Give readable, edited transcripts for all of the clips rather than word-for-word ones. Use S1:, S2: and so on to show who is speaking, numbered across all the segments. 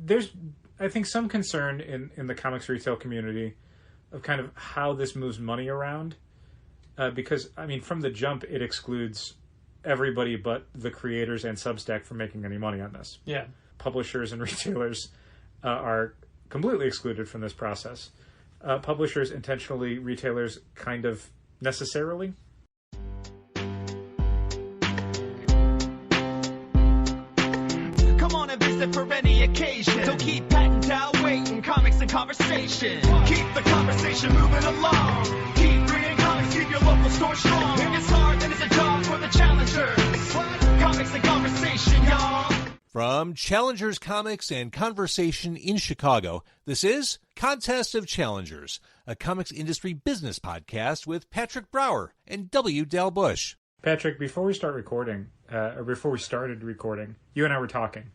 S1: there's, I think, some concern in the comics retail community of kind of how this moves money around. Because, I mean, from the jump, it excludes everybody but the creators and Substack from making any money on this.
S2: Yeah.
S1: Publishers and retailers are completely excluded from this process. Publishers intentionally, retailers kind of necessarily.
S3: Come on and visit for any occasion. Don't keep patting out waiting. Comics and conversation. Keep the conversation moving along. Keep bringing comics. Keep your local store strong. If it's hard, then it's a job for the challengers. Comics and conversation, y'all.
S4: From Challengers Comics and Conversation in Chicago, this is Contest of Challengers, a comics industry business podcast with Patrick Brower and W. Dale Bush.
S1: Patrick, before we started recording, you and I were talking,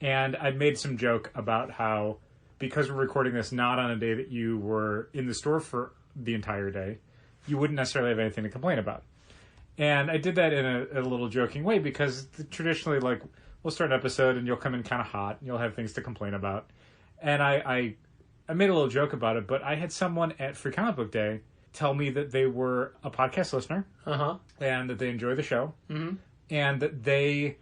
S1: and I'd made some joke about how, because we're recording this not on a day that you were in the store for the entire day, you wouldn't necessarily have anything to complain about. And I did that in a little joking way, because traditionally, like, we'll start an episode and you'll come in kind of hot and you'll have things to complain about. And I made a little joke about it, but I had someone at Free Comic Book Day tell me that they were a podcast listener and that they enjoy the show and that they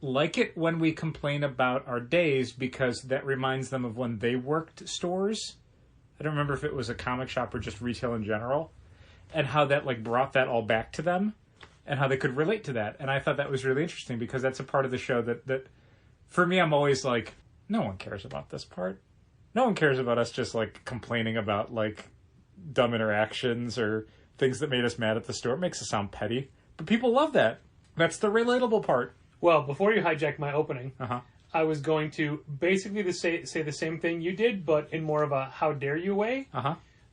S1: like it when we complain about our days because that reminds them of when they worked stores. I don't remember if it was a comic shop or just retail in general, and how that like brought that all back to them. And how they could relate to that. And I thought that was really interesting because that's a part of the show that for me, I'm always like, no one cares about this part. No one cares about us just like complaining about like dumb interactions or things that made us mad at the store. It makes us sound petty. But people love that. That's the relatable part.
S2: Well, before you hijack my opening, I was going to basically say the same thing you did, but in more of a how dare you way.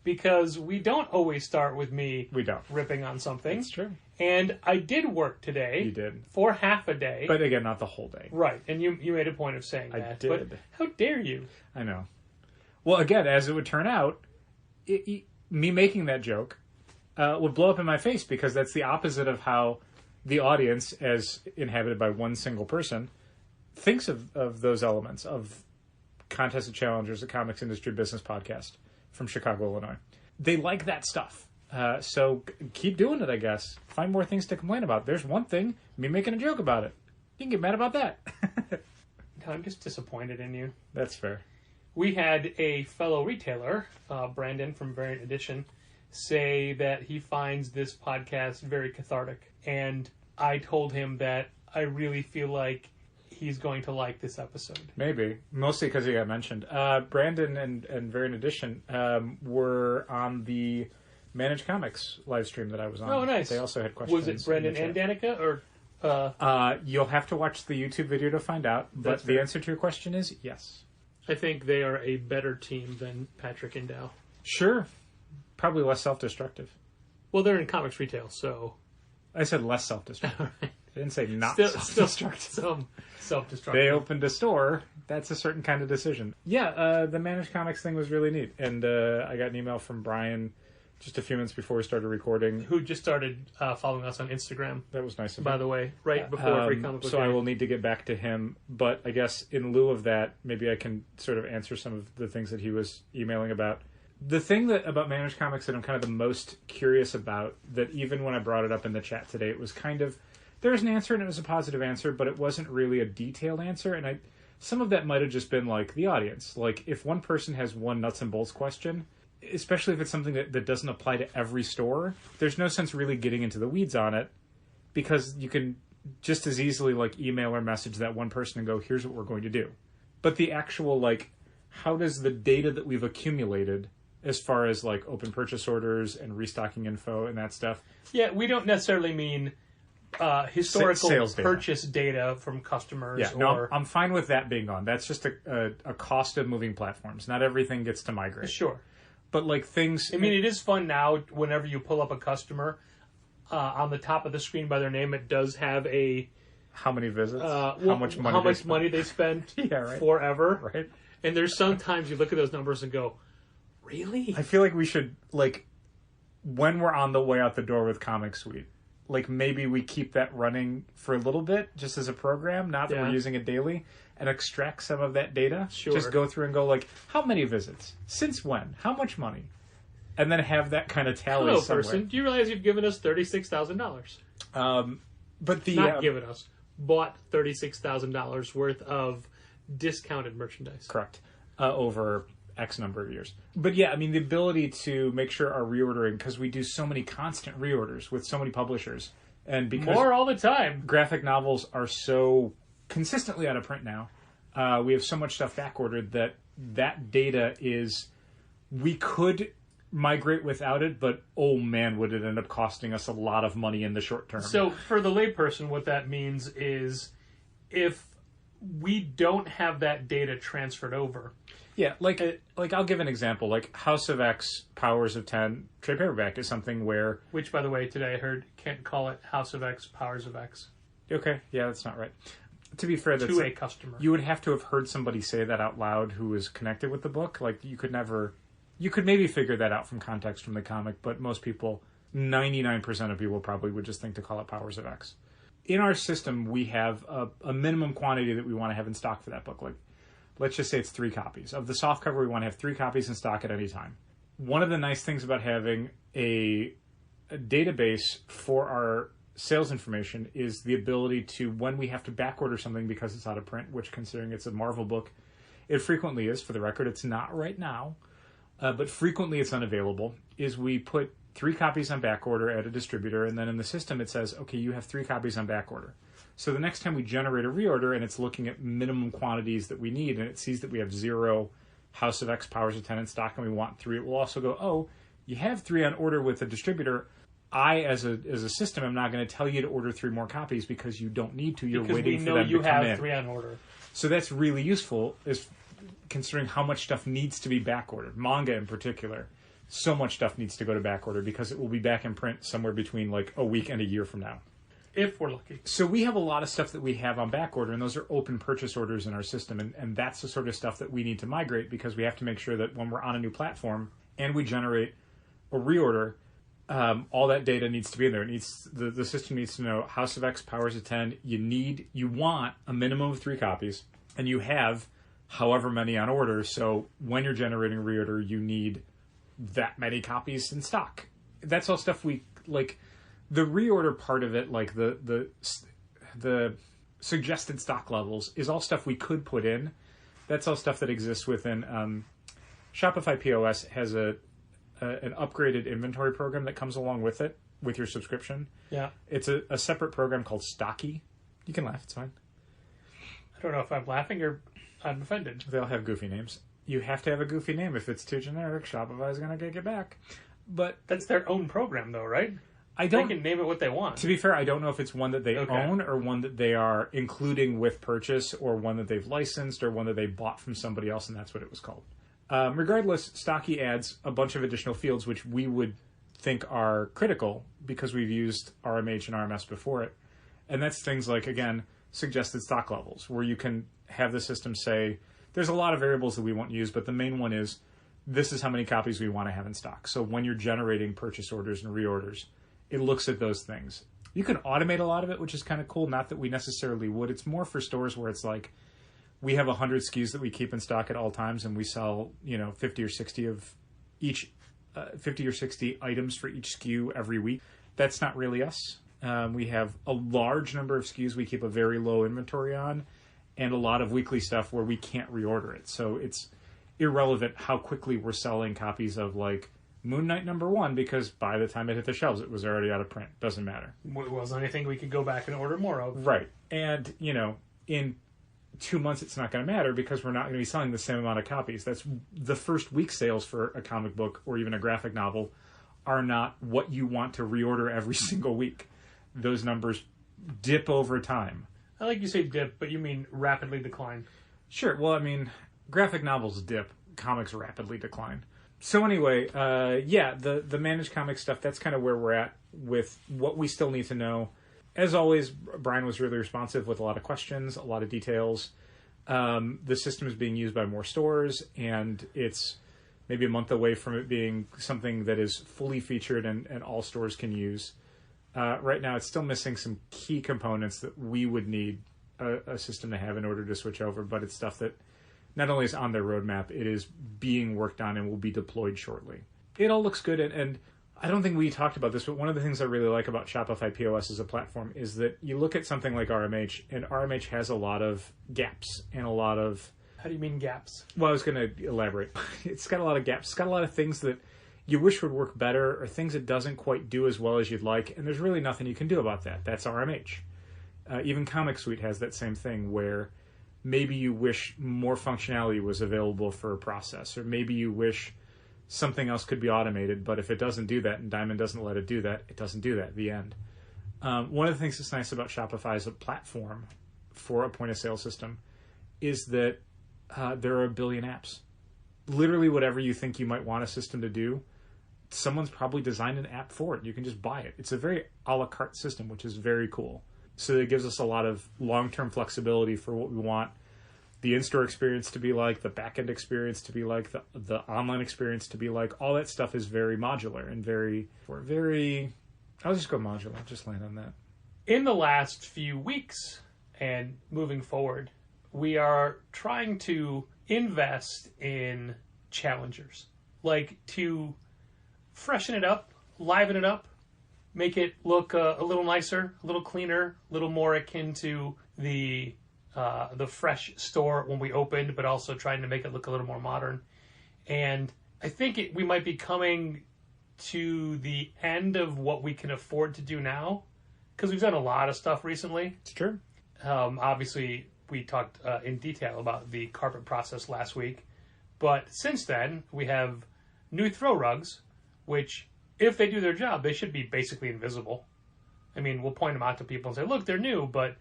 S2: Because we don't always start with me ripping on something.
S1: That's true.
S2: And I did work today.
S1: You did.
S2: For half a day.
S1: But again, not the whole day.
S2: Right. And you made a point of saying that.
S1: I did.
S2: But how dare you?
S1: I know. Well, again, as it would turn out, me making that joke would blow up in my face because that's the opposite of how the audience, as inhabited by one single person, thinks of those elements of Contest of Challengers, a comics industry business podcast from Chicago, Illinois. They like that stuff. So keep doing it, I guess. Find more things to complain about. There's one thing, me making a joke about it. You can get mad about that.
S2: No, I'm just disappointed in you.
S1: That's fair.
S2: We had a fellow retailer, Brandon from Variant Edition, say that he finds this podcast very cathartic. And I told him that I really feel like he's going to like this episode.
S1: Maybe. Mostly because he got mentioned. Brandon and Variant Edition were on the Managed Comics live stream that I was on.
S2: Oh, nice.
S1: They also had questions.
S2: Was it Brandon and Danica? Or
S1: you'll have to watch the YouTube video to find out. But the answer to your question is yes.
S2: I think they are a better team than Patrick and Dow.
S1: Sure. Probably less self-destructive.
S2: Well, they're in comics retail, so...
S1: I said less self-destructive. I didn't say not
S2: self-destructive. Some self-destructive.
S1: They opened a store. That's a certain kind of decision. Yeah, the Managed Comics thing was really neat. And I got an email from Brian just a few minutes before we started recording.
S2: Who just started following us on Instagram.
S1: That was nice of him.
S2: By the way, right before Free Comic Book
S1: So
S2: Day.
S1: I will need to get back to him. But I guess in lieu of that, maybe I can sort of answer some of the things that he was emailing about. The thing about Managed Comics that I'm kind of the most curious about, that even when I brought it up in the chat today, it was kind of, there was an answer and it was a positive answer, but it wasn't really a detailed answer. And some of that might have just been like the audience. Like if one person has one nuts and bolts question, especially if it's something that doesn't apply to every store, there's no sense really getting into the weeds on it because you can just as easily like email or message that one person and go, here's what we're going to do. But the actual like, how does the data that we've accumulated as far as like open purchase orders and restocking info and that stuff.
S2: Yeah, we don't necessarily mean historical
S1: sales
S2: purchase data from customers.
S1: Yeah, no, I'm fine with that being on. That's just a cost of moving platforms. Not everything gets to migrate.
S2: Sure.
S1: But like things...
S2: I mean, it is fun now whenever you pull up a customer, on the top of the screen by their name, it does have a...
S1: How many visits? How much money
S2: they spent
S1: yeah, right.
S2: forever.
S1: Right.
S2: And there's sometimes you look at those numbers and go, really?
S1: I feel like we should, like, when we're on the way out the door with Comic Suite, like maybe we keep that running for a little bit just as a program, not that we're using it daily, and extract some of that data.
S2: Sure.
S1: Just go through and go like, how many visits? Since when? How much money? And then have that kind of tally
S2: Hello,
S1: somewhere.
S2: person. Do you realize you've given us $36,000?
S1: But the
S2: Not given us. Bought $36,000 worth of discounted merchandise.
S1: Correct. Over X number of years. But yeah, I mean, the ability to make sure our reordering, because we do so many constant reorders with so many publishers, and because
S2: More all the time.
S1: graphic novels are so consistently out of print now, we have so much stuff backordered that data is, we could migrate without it, but oh man, would it end up costing us a lot of money in the short term.
S2: So for the layperson, what that means is if we don't have that data transferred over.
S1: Yeah, like I'll give an example. Like House of X, Powers of 10, trade paperback is something where...
S2: Which, by the way, today I heard can't call it House of X, Powers of X.
S1: Okay, yeah, that's not right. To be fair, that's...
S2: To a customer.
S1: You would have to have heard somebody say that out loud who was connected with the book. Like, you could never... You could maybe figure that out from context from the comic, but most people, 99% of people probably would just think to call it Powers of X. In our system, we have a minimum quantity that we want to have in stock for that book. Like, let's just say it's 3 copies. Of the softcover, we want to have 3 copies in stock at any time. One of the nice things about having a database for our sales information is the ability to, when we have to backorder something because it's out of print, which considering it's a Marvel book, it frequently is. For the record, it's not right now. But frequently it's unavailable, is we put 3 copies on backorder at a distributor, and then in the system it says, okay, you have 3 copies on backorder. So the next time we generate a reorder and it's looking at minimum quantities that we need, and it sees that we have 0 House of X Powers of 10 in stock and we want 3, it will also go, oh, you have 3 on order with a distributor. I, as a system, am not going to tell you to order 3 more copies because you don't need to. You're
S2: because
S1: waiting
S2: we
S1: for
S2: know
S1: them
S2: you
S1: to come in.
S2: have 3 on order.
S1: So that's really useful, is considering how much stuff needs to be backordered. Manga in particular, so much stuff needs to go to backorder because it will be back in print somewhere between like a week and a year from now.
S2: If we're lucky.
S1: So we have a lot of stuff that we have on backorder, and those are open purchase orders in our system, and that's the sort of stuff that we need to migrate because we have to make sure that when we're on a new platform and we generate a reorder, all that data needs to be in there. It needs the system needs to know House of X, Powers of 10. You want a minimum of 3 copies, and you have however many on order. So when you're generating a reorder, you need that many copies in stock. That's all stuff we like. The reorder part of it, like the suggested stock levels, is all stuff we could put in. That's all stuff that exists within Shopify POS has an upgraded inventory program that comes along with it with your subscription.
S2: Yeah,
S1: it's a separate program called Stocky. You can laugh; it's fine.
S2: I don't know if I'm laughing or I'm offended.
S1: They all have goofy names. You have to have a goofy name. If it's too generic, Shopify is going to kick it back. But
S2: that's their own program, though, right?
S1: They can
S2: name it what they want.
S1: To be fair, I don't know if it's one that they own or one that they are including with purchase or one that they've licensed or one that they bought from somebody else, and that's what it was called. Regardless, Stocky adds a bunch of additional fields which we would think are critical because we've used RMH and RMS before it. And that's things like, again, suggested stock levels, where you can have the system say, there's a lot of variables that we won't use, but the main one is, this is how many copies we want to have in stock. So when you're generating purchase orders and reorders, it looks at those things. You can automate a lot of it, which is kind of cool. Not that we necessarily would. It's more for stores where it's like, we have 100 SKUs that we keep in stock at all times, and we sell, 50 or 60 of each, 50 or 60 items for each SKU every week. That's not really us. We have a large number of SKUs we keep a very low inventory on, and a lot of weekly stuff where we can't reorder it. So it's irrelevant how quickly we're selling copies of like Moon Knight #1, because by the time it hit the shelves, it was already out of print. Doesn't matter.
S2: It wasn't anything we could go back and order more of.
S1: Right. And, in 2 months, it's not going to matter because we're not going to be selling the same amount of copies. That's the first week sales for a comic book or even a graphic novel are not what you want to reorder every single week. Those numbers dip over time.
S2: I like you say dip, but you mean rapidly decline.
S1: Sure. Well, I mean, graphic novels dip, comics rapidly decline. So anyway, the managed comic stuff, that's kind of where we're at with what we still need to know. As always, Brian was really responsive with a lot of questions, a lot of details. The system is being used by more stores, and it's maybe a month away from it being something that is fully featured and all stores can use. right now it's still missing some key components that we would need a system to have in order to switch over, but it's stuff that not only is on their roadmap, it is being worked on and will be deployed shortly. It all looks good, and I don't think we talked about this, but one of the things I really like about Shopify POS as a platform is that you look at something like RMH, and RMH has a lot of gaps and a lot of...
S2: How do you mean gaps?
S1: Well, I was going to elaborate. It's got a lot of gaps. It's got a lot of things that you wish would work better, or things it doesn't quite do as well as you'd like, and there's really nothing you can do about that. That's RMH. Even Comic Suite has that same thing where maybe you wish more functionality was available for a process, or maybe you wish something else could be automated, but if it doesn't do that and Diamond doesn't let it do that, it doesn't do that. The end. One of the things that's nice about Shopify as a platform for a point-of-sale system is that there are a billion apps. Literally whatever you think you might want a system to do, someone's probably designed an app for it. You can just buy it. It's a very a la carte system, which is very cool. So it gives us a lot of long-term flexibility for what we want the in-store experience to be like, the back-end experience to be like, the online experience to be like. All that stuff is very modular and very... I'll just go modular. I'll just land on that.
S2: In the last few weeks and moving forward, we are trying to invest in challengers. Like, to freshen it up, liven it up, make it look a little nicer, a little cleaner, a little more akin to the fresh store when we opened, but also trying to make it look a little more modern. And I think we might be coming to the end of what we can afford to do now, because we've done a lot of stuff recently.
S1: It's true.
S2: Obviously, we talked in detail about the carpet process last week, but since then, we have new throw rugs, which, if they do their job, they should be basically invisible. I mean, we'll point them out to people and say, look, they're new, but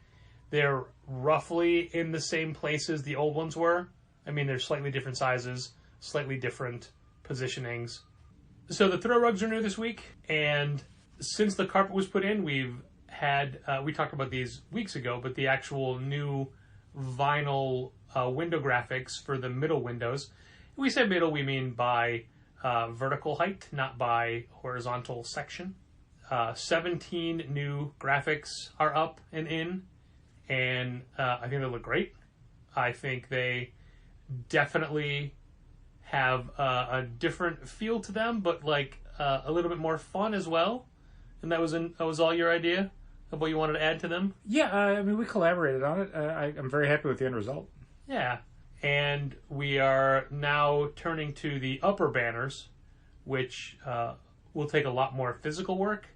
S2: they're roughly in the same places the old ones were. I mean, they're slightly different sizes, slightly different positionings. So the throw rugs are new this week, and since the carpet was put in, we've had, we talked about these weeks ago, but the actual new vinyl window graphics for the middle windows. We say middle, we mean by vertical height, not by horizontal section. 17 new graphics are up and in, and I think they look great. I think they definitely have a different feel to them, but like a little bit more fun as well. And that was all your idea of what you wanted to add to them?
S1: Yeah, I mean, we collaborated on it. I'm very happy with the end result.
S2: Yeah, and we are now turning to the upper banners, which will take a lot more physical work.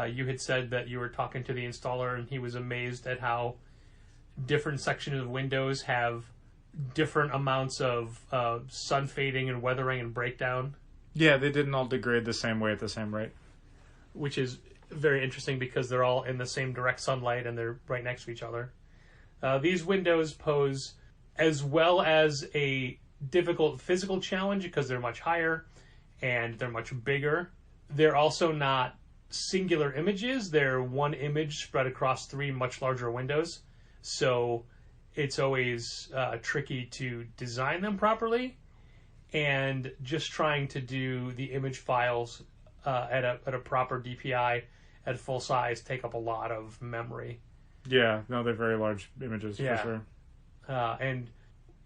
S2: You had said that you were talking to the installer, and he was amazed at how different sections of windows have different amounts of sun fading and weathering and breakdown.
S1: Yeah, they didn't all degrade the same way at the same rate.
S2: Which is very interesting because they're all in the same direct sunlight and they're right next to each other. These windows pose as well as a difficult physical challenge because they're much higher and they're much bigger. They're also not singular images. They're one image spread across 3 much larger windows. So it's always tricky to design them properly, and just trying to do the image files at a proper DPI at full size take up a lot of memory.
S1: Yeah, no, they're very large images for sure.
S2: And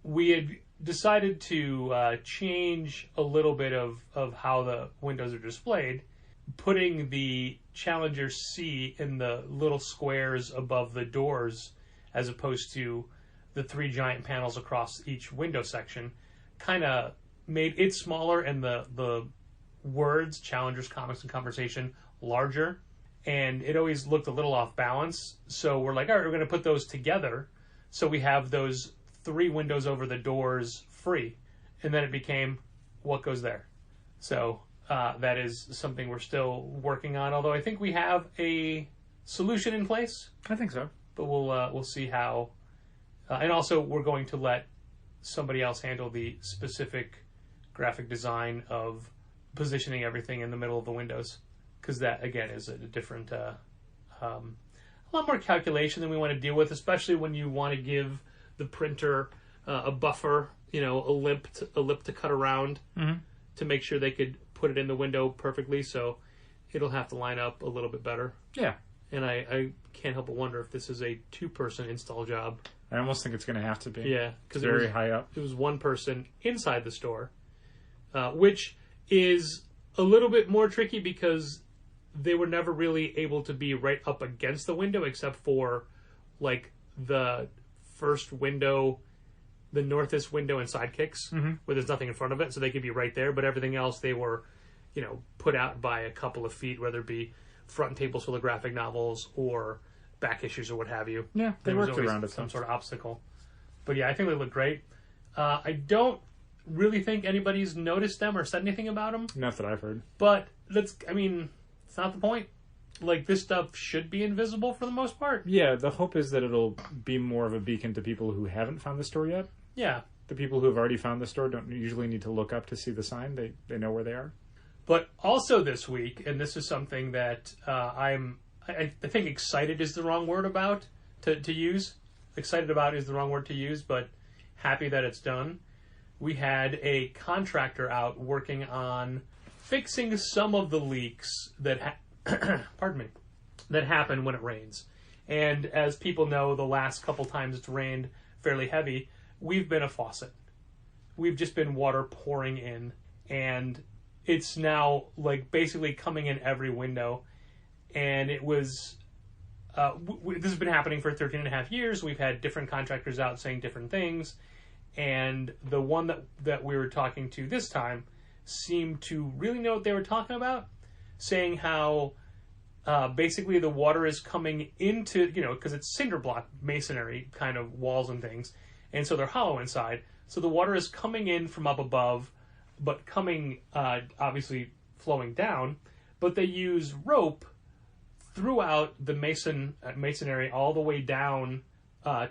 S2: we had decided to change a little bit of how the windows are displayed, putting the Challenger C in the little squares above the doors as opposed to the 3 giant panels across each window section, kind of made it smaller and the words, Challengers, Comics, and Conversation, larger. And it always looked a little off balance. So we're like, all right, we're going to put those together. So we have those 3 windows over the doors free. And then it became, what goes there? So that is something we're still working on. Although I think we have a solution in place.
S1: I think so.
S2: But we'll see how. And also, we're going to let somebody else handle the specific graphic design of positioning everything in the middle of the windows, because that, again, is a different, a lot more calculation than we want to deal with, especially when you want to give the printer a buffer, a lip to cut around to make sure they could put it in the window perfectly. So it'll have to line up a little bit better.
S1: Yeah.
S2: And I can't help but wonder if this is a 2-person install job.
S1: I almost think it's going to have to be.
S2: Yeah, because
S1: very high up.
S2: It was 1 person inside the store, which is a little bit more tricky because they were never really able to be right up against the window except for like the first window, the northeast window and sidekicks, where there's nothing in front of it, so they could be right there. But everything else, they were, put out by a couple of feet, whether it be front tables full of graphic novels or back issues or what have you.
S1: Yeah, they worked around it.
S2: Some sort of obstacle. But yeah, I think they look great. I don't really think anybody's noticed them or said anything about them.
S1: Not that I've heard.
S2: But it's not the point. Like, this stuff should be invisible for the most part.
S1: Yeah, the hope is that it'll be more of a beacon to people who haven't found the store yet.
S2: Yeah.
S1: The people who have already found the store don't usually need to look up to see the sign. They know where they are.
S2: But also this week, and this is something that I think excited is the wrong word to use. Excited about is the wrong word to use, but happy that it's done. We had a contractor out working on fixing some of the leaks that that happen when it rains. And as people know, the last couple times it's rained fairly heavy, we've been a faucet. We've just been water pouring in, and it's now like basically coming in every window. And it was this has been happening for 13 and a half years. We've had different contractors out saying different things, and the one that we were talking to this time seemed to really know what they were talking about, saying how basically the water is coming into, because it's cinder block masonry kind of walls and things, and so they're hollow inside. So the water is coming in from up above, but coming, obviously flowing down, but they use rope throughout the masonry all the way down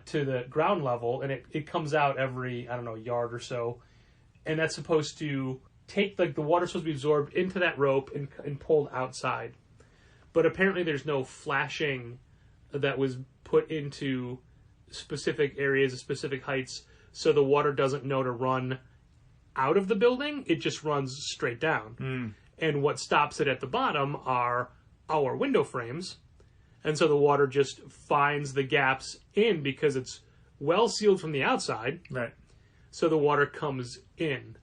S2: to the ground level, and it comes out every, yard or so, and that's supposed to take, like, the water's supposed to be absorbed into that rope and pulled outside. But apparently there's no flashing that was put into specific areas, specific heights, so the water doesn't know to run out of the building. It just runs straight down. And what stops it at the bottom are our window frames. And so the water just finds the gaps in because it's well sealed from the outside.
S1: Right.
S2: So the water comes in.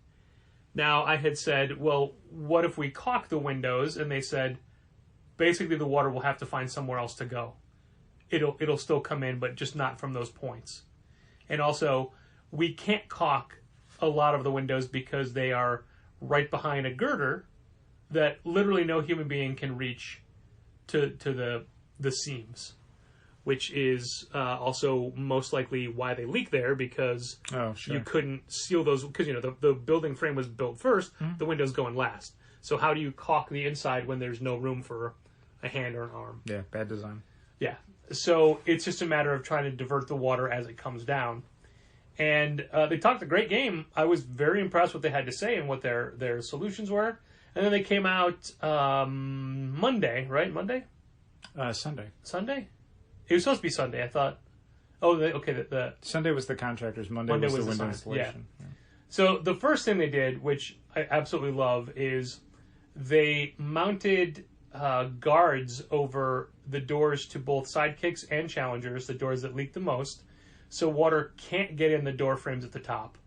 S2: Now, I had said, well, what if we caulk the windows? And they said, basically the water will have to find somewhere else to go. It'll still come in, but just not from those points. And also, we can't caulk a lot of the windows because they are right behind a girder that literally no human being can reach to the seams, which is also most likely why they leak there, because you couldn't seal those, because the building frame was built first, the windows go in last. So how do you caulk the inside when there's no room for a hand or an arm?
S1: Yeah, bad design.
S2: Yeah. So it's just a matter of trying to divert the water as it comes down. And they talked a great game. I was very impressed what they had to say and what their solutions were. And then they came out Monday, right? Monday?
S1: Sunday.
S2: Sunday? It was supposed to be Sunday, I thought. Oh, the
S1: Sunday was the contractors. Monday was the window installation.
S2: Yeah. So the first thing they did, which I absolutely love, is they mounted guards over the doors to both sidekicks and challengers, the doors that leak the most, so water can't get in the door frames at the top.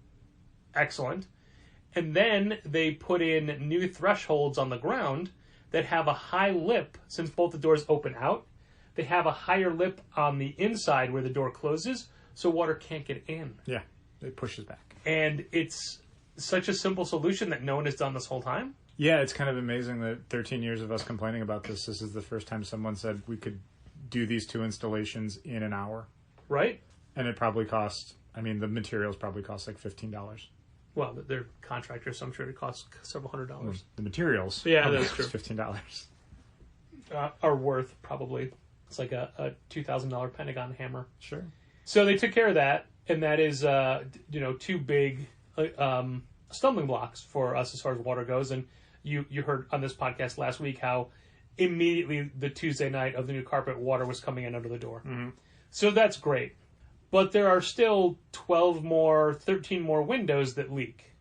S2: Excellent. And then they put in new thresholds on the ground that have a high lip, since both the doors open out. They have a higher lip on the inside where the door closes, so water can't get in.
S1: Yeah, it pushes back.
S2: And it's such a simple solution that no one has done this whole time.
S1: Yeah, it's kind of amazing that 13 years of us complaining about this is the first time someone said we could do these 2 installations in an hour.
S2: Right?
S1: And it probably cost, the materials probably cost like $15.
S2: Well, they're contractors, so I'm sure it costs several $100s.
S1: The materials,
S2: yeah, that's true.
S1: $15
S2: are worth probably. It's like a $2,000 Pentagon hammer.
S1: Sure.
S2: So they took care of that, and that is 2 big stumbling blocks for us as far as water goes. And you heard on this podcast last week how immediately the Tuesday night of the new carpet, water was coming in under the door. Mm-hmm. So that's great. But there are still 13 more windows that leak,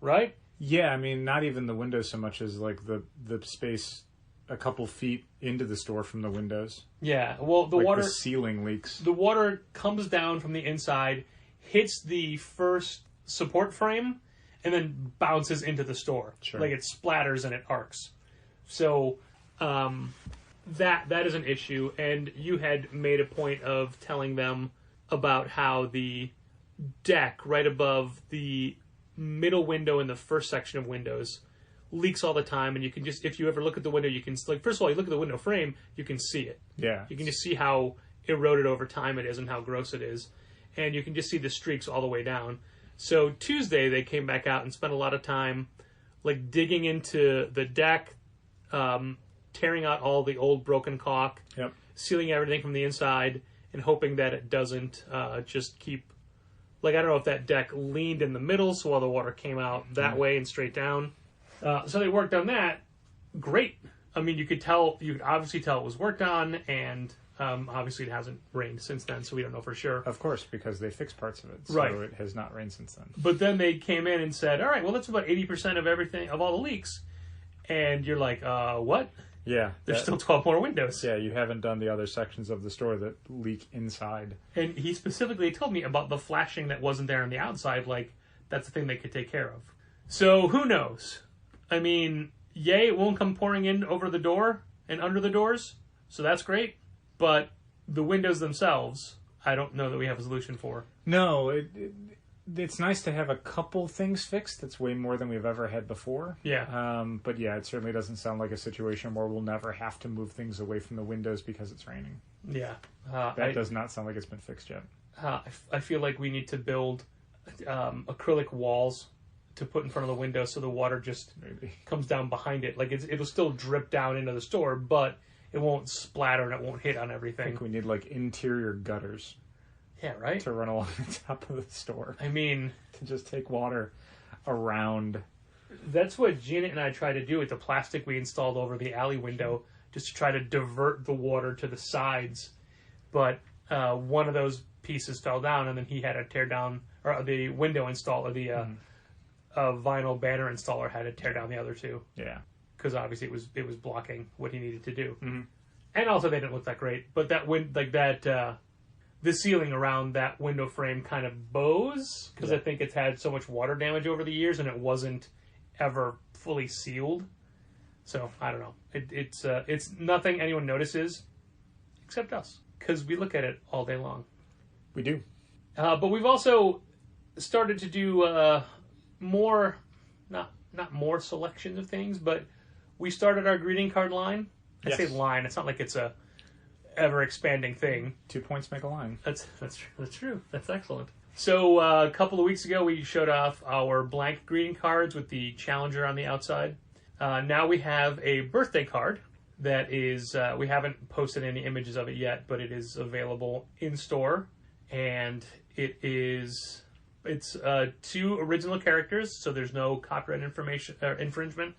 S2: right?
S1: Yeah, not even the windows so much as like the space a couple feet into the store from the windows.
S2: Yeah, well, the
S1: Like
S2: water...
S1: the ceiling leaks.
S2: The water comes down from the inside, hits the first support frame, and then bounces into the store.
S1: Sure.
S2: Like, it splatters and it arcs. So, that is an issue, and you had made a point of telling them about how the deck right above the middle window in the first section of windows leaks all the time, and you can just, if you ever look at the window, you can, like, first of all, you look at the window frame, you can see it.
S1: Yeah.
S2: You can just see how eroded over time it is and how gross it is. And you can just see the streaks all the way down. So Tuesday, they came back out and spent a lot of time, like, digging into the deck, tearing out all the old broken caulk,
S1: Yep.
S2: sealing everything from the inside, and hoping that it doesn't just keep... Like, I don't know if that deck leaned in the middle, so all the water came out that way and straight down. So they worked on that. Great. I mean, you could obviously tell it was worked on, and obviously it hasn't rained since then, so we don't know for sure.
S1: Of course, because they fixed parts of it, so
S2: Right.
S1: it has not rained since then.
S2: But then they came in and said, all right, well, that's about 80% of everything, of all the leaks. And you're like, what?
S1: Yeah.
S2: There's still 12 more windows.
S1: Yeah, you haven't done the other sections of the store that leak inside.
S2: And he specifically told me about the flashing that wasn't there on the outside, like, that's the thing they could take care of. So, who knows? I mean, yay, it won't come pouring in over the door and under the doors, so that's great. But the windows themselves, I don't know that we have a solution for.
S1: No, it's nice to have a couple things fixed. That's way more than we've ever had before.
S2: Yeah.
S1: But yeah, it certainly doesn't sound like a situation where we'll never have to move things away from the windows because it's raining.
S2: Yeah.
S1: That does not sound like it's been fixed yet.
S2: I feel like we need to build acrylic walls to put in front of the window so the water just comes down behind it. Like, it'll still drip down into the store, but it won't splatter and it won't hit on
S1: I
S2: everything.
S1: think we need, like, interior gutters
S2: Yeah, right?
S1: to run along the top of the store.
S2: I mean...
S1: To just take water around.
S2: That's what Gina and I tried to do with the plastic we installed over the alley window, just to try to divert the water to the sides. But one of those pieces fell down, and then he had to tear down, or the window installer, the vinyl banner installer had to tear down the other two.
S1: Yeah.
S2: Because obviously it was blocking what he needed to do.
S1: Mm-hmm.
S2: And also they didn't look that great. But that the ceiling around that window frame kind of bows, because I think it's had so much water damage over the years, and it wasn't ever fully sealed. So I don't know. It's nothing anyone notices except us, because we look at it all day long.
S1: We do.
S2: But we've also started to do more, not more selections of things, but we started our greeting card line. I say line. It's not like it's a ever expanding thing.
S1: 2 points make a line.
S2: That's true. That's excellent. So a couple of weeks ago, we showed off our blank greeting cards with the Challenger on the outside. Now we have a birthday card that is, we haven't posted any images of it yet, but it is available in store. And it's 2 original characters, so there's no copyright infringement,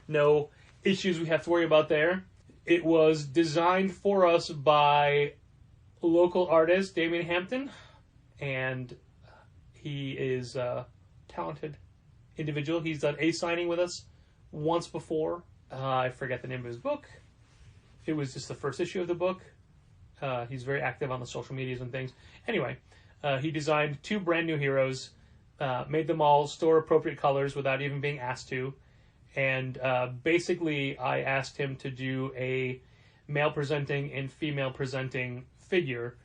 S2: no issues we have to worry about there. It was designed for us by local artist Damien Hampton, and he is a talented individual. He's done a signing with us once before. I forget the name of his book. It was just the first issue of the book. He's very active on the social medias and things. Anyway, he designed 2 brand new heroes, made them all store-appropriate colors without even being asked to. And basically, I asked him to do a male-presenting and female-presenting figure,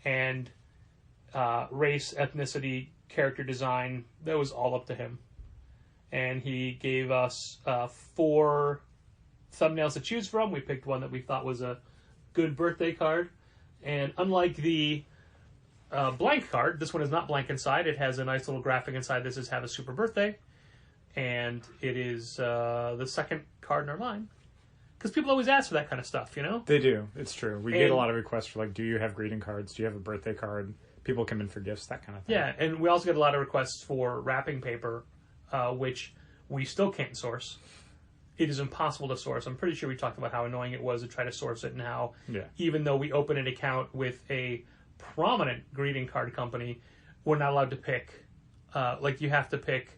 S2: and race, ethnicity, character design, that was all up to him. And he gave us 4 thumbnails to choose from. We picked one that we thought was a good birthday card. And unlike the blank card, this one is not blank inside. It has a nice little graphic inside. This is Have a Super Birthday. And it is the second card in our line. Because people always ask for that kind of stuff, you know?
S1: They do. It's true. We get a lot of requests for, like, do you have greeting cards? Do you have a birthday card? People come in for gifts, that kind of thing.
S2: Yeah, and we also get a lot of requests for wrapping paper, which we still can't source. It is impossible to source. I'm pretty sure we talked about how annoying it was to try to source it, and how even though we open an account with a prominent greeting card company, we're not allowed to pick. You have to pick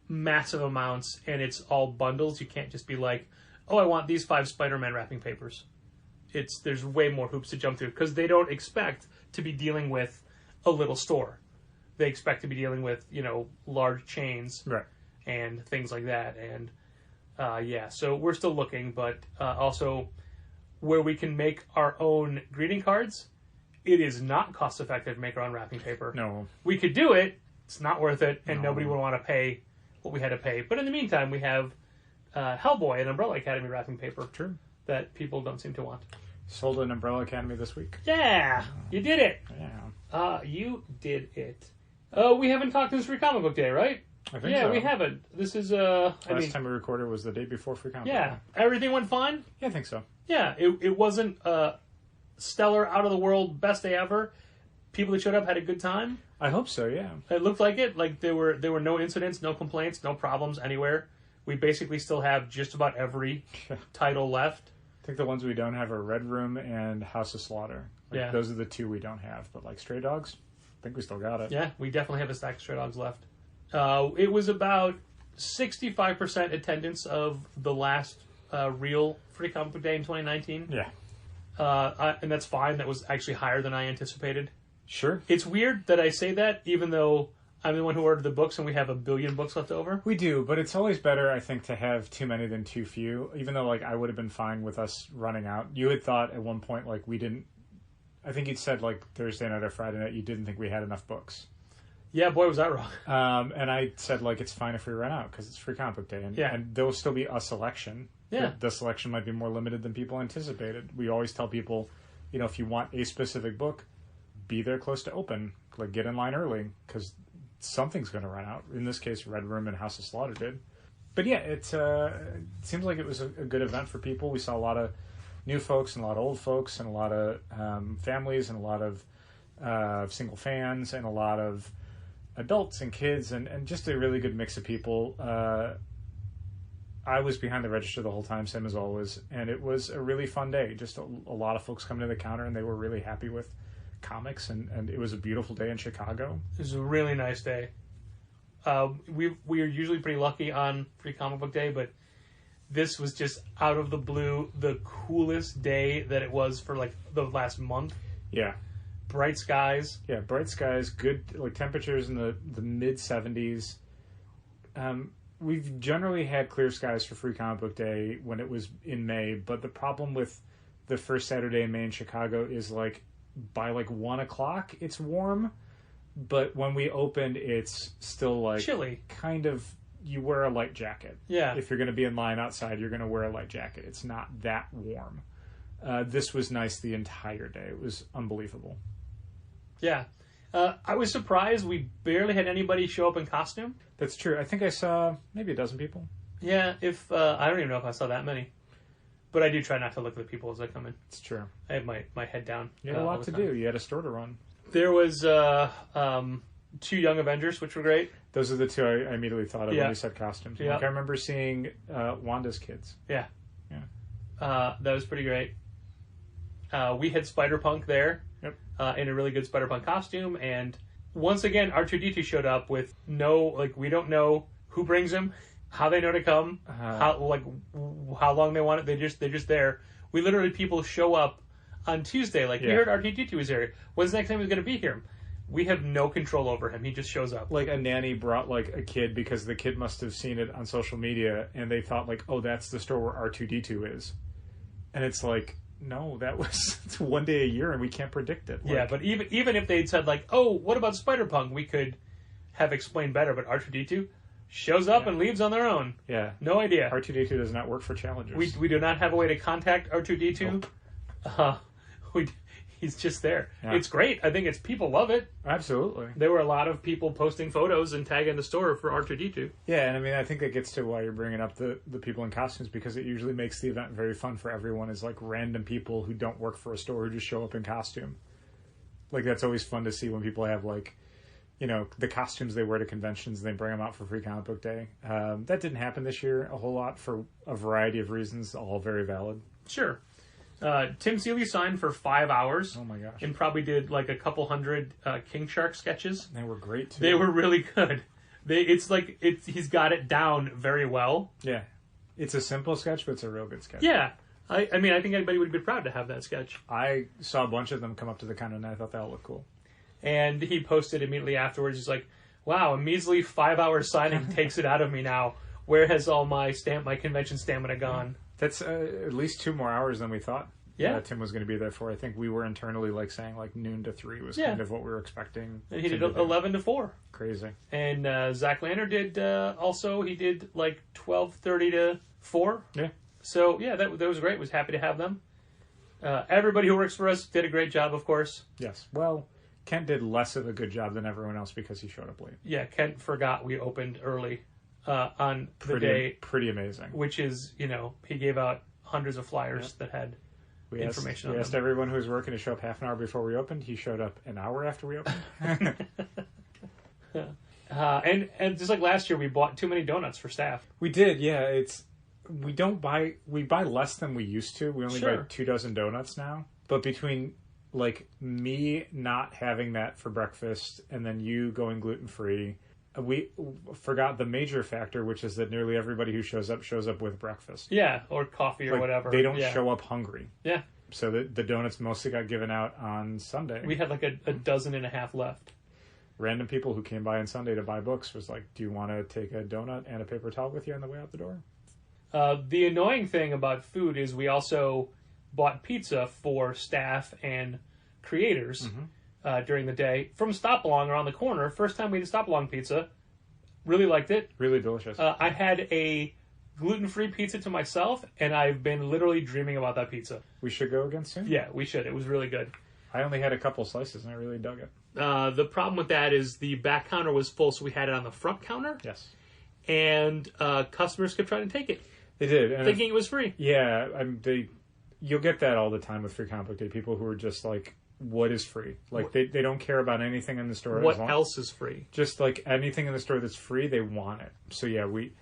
S2: massive amounts, and it's all bundles. You can't just be like, oh, I want these 5 Spider-Man wrapping papers. There's way more hoops to jump through because they don't expect to be dealing with a little store. They expect to be dealing with, large chains
S1: Right.
S2: and things like that. And so we're still looking, but also where we can make our own greeting cards, it is not cost effective to make our own wrapping paper.
S1: No.
S2: We could do it. It's not worth it, and
S1: No.
S2: nobody would want to pay what we had to pay. But in the meantime, we have Hellboy and Umbrella Academy wrapping paper
S1: True.
S2: that people don't seem to want.
S1: Sold an Umbrella Academy this week.
S2: Yeah, you did it.
S1: Yeah.
S2: You did it. We haven't talked since Free Comic Book Day, right?
S1: I think
S2: Yeah,
S1: so.
S2: we haven't. This is
S1: Last time we recorded was the day before Free Comic
S2: yeah,
S1: Book Day.
S2: everything went fine.
S1: Yeah, I think so.
S2: Yeah, it wasn't stellar, out of the world, best day ever. People that showed up had a good time.
S1: I hope so, yeah.
S2: It looked like it. Like there were no incidents, no complaints, no problems anywhere. We basically still have just about every title left.
S1: I think the ones we don't have are Red Room and House of Slaughter.
S2: Yeah.
S1: Those are the 2 we don't have. But like Stray Dogs, I think we still got it.
S2: Yeah, we definitely have a stack of Stray Dogs left. It was about 65% attendance of the last real Free Comic Book Day in 2019.
S1: Yeah.
S2: And that's fine. That was actually higher than I anticipated.
S1: Sure.
S2: It's weird that I say that, even though I'm the one who ordered the books and we have 1 billion books left over.
S1: We do, but it's always better, I think, to have too many than too few. Even though, I would have been fine with us running out. You had thought at one point, we didn't... I think you'd said, Thursday night or Friday night, you didn't think we had enough books.
S2: Yeah, boy, was that wrong.
S1: And I said, it's fine if we run out, because it's Free Comic Book Day. And there will still be a selection.
S2: Yeah.
S1: The selection might be more limited than people anticipated. We always tell people, if you want a specific book, be there close to open. Get in line early, because something's going to run out. In this case, Red Room and House of Slaughter did. But yeah, it seems like it was a good event for people. We saw a lot of new folks and a lot of old folks and a lot of families and a lot of single fans and a lot of adults and kids and just a really good mix of people. I was behind the register the whole time, same as always, and it was a really fun day. Just a lot of folks coming to the counter, and they were really happy with comics, and it was a beautiful day in Chicago.
S2: It was a really nice day. We are usually pretty lucky on Free Comic Book Day, but this was just out of the blue the coolest day that it was for the last month.
S1: Yeah.
S2: Bright skies.
S1: Yeah, bright skies, good temperatures in the mid 70s. We've generally had clear skies for Free Comic Book Day when it was in May, but the problem with the first Saturday in May in Chicago is by 1 o'clock it's warm, but when we opened it's still
S2: chilly.
S1: Kind of, you wear a light jacket.
S2: Yeah.
S1: If you're going to be in line outside, you're going to wear a light jacket. It's not that warm. This was nice the entire day. It was unbelievable.
S2: Yeah. I was surprised we barely had anybody show up in costume.
S1: That's true. I think I saw maybe a dozen people.
S2: Yeah, I don't even know if I saw that many. But I do try not to look at the people as I come in.
S1: It's true.
S2: I have my head down.
S1: You had a lot to do. You had a store to run.
S2: There was 2 Young Avengers, which were great.
S1: Those are the 2 I immediately thought of when you said costumes.
S2: Yeah.
S1: I remember seeing Wanda's kids.
S2: Yeah.
S1: Yeah.
S2: That was pretty great. We had Spider-Punk there.
S1: Yep.
S2: In a really good Spider-Punk costume, and once again R2-D2 showed up with we don't know who brings him, how they know to come, how long they want it. They're just there. We literally, people show up on Tuesday, we heard R2-D2 was here. When's the next time he's going to be here? We have no control over him. He just shows up.
S1: A nanny brought a kid because the kid must have seen it on social media and they thought oh, that's the store where R2-D2 is, and it's no, that was it's 1 day a year and we can't predict it.
S2: Yeah, but even if they'd said oh, what about Spider-Punk, we could have explained better. But R2-D2 shows up and leaves on their own.
S1: Yeah,
S2: no idea.
S1: R2-D2 does not work for challengers.
S2: We do not have a way to contact R2-D2.
S1: Nope.
S2: He's just there.
S1: Yeah.
S2: It's great. I think people love it.
S1: Absolutely.
S2: There were a lot of people posting photos and tagging the store for R2-D2.
S1: Yeah, and I think that gets to why you're bringing up the people in costumes, because it usually makes the event very fun for everyone, is random people who don't work for a store who just show up in costume. That's always fun to see when people have the costumes they wear to conventions and they bring them out for Free Comic Book Day. That didn't happen this year a whole lot for a variety of reasons, all very valid.
S2: Sure. Tim Seeley signed for 5 hours.
S1: Oh my gosh.
S2: And probably did a couple hundred King Shark sketches.
S1: They were great too.
S2: They were really good. He's got it down very well.
S1: Yeah. It's a simple sketch, but it's a real good sketch.
S2: Yeah. I mean, I think anybody would be proud to have that sketch.
S1: I saw a bunch of them come up to the counter, and I thought that would look cool.
S2: And he posted immediately afterwards, he's like, wow, a measly 5-hour signing takes it out of me now. Where has all my convention stamina gone?
S1: That's at least 2 more hours than we thought.
S2: Yeah.
S1: Tim was going to be there for. I think we were internally saying noon to 3 was
S2: Yeah.
S1: kind of what we were expecting.
S2: And he did 11 to 4.
S1: Crazy.
S2: And Zach Lanner did also, he did 12:30 to 4.
S1: Yeah.
S2: So, yeah, that was great. Was happy to have them. Everybody who works for us did a great job, of course.
S1: Yes. Well, Kent did less of a good job than everyone else because he showed up late.
S2: Yeah, Kent forgot we opened early on the day.
S1: Pretty amazing.
S2: Which is, he gave out hundreds of flyers that had information on them.
S1: We asked everyone who was working to show up half an hour before we opened. He showed up an hour after we opened.
S2: And just like last year, we bought too many donuts for staff.
S1: We did, yeah. We buy less than we used to. We only buy 2 dozen donuts now. But between me not having that for breakfast and then you going gluten-free, we forgot the major factor, which is that nearly everybody who shows up with breakfast.
S2: Yeah, or coffee or whatever.
S1: They don't show up hungry.
S2: Yeah.
S1: So the donuts mostly got given out on Sunday.
S2: We had a dozen and a half left.
S1: Random people who came by on Sunday to buy books was like, do you want to take a donut and a paper towel with you on the way out the door?
S2: The annoying thing about food is we also bought pizza for staff and creators during the day from Stop Along around the corner. First time we did Stop Along pizza. Really liked it.
S1: Really delicious.
S2: I had a gluten-free pizza to myself, and I've been literally dreaming about that pizza.
S1: We should go again soon?
S2: Yeah, we should. It was really good.
S1: I only had a couple slices, and I really dug it.
S2: The problem with that is the back counter was full, so we had it on the front counter.
S1: Yes.
S2: And customers kept trying to take it.
S1: They did. And
S2: thinking it was free.
S1: Yeah. You'll get that all the time with Free Comic Book Day. People who are just like, what is free? They don't care about anything in the store.
S2: What else is free?
S1: Just anything in the store that's free, they want it. So yeah, we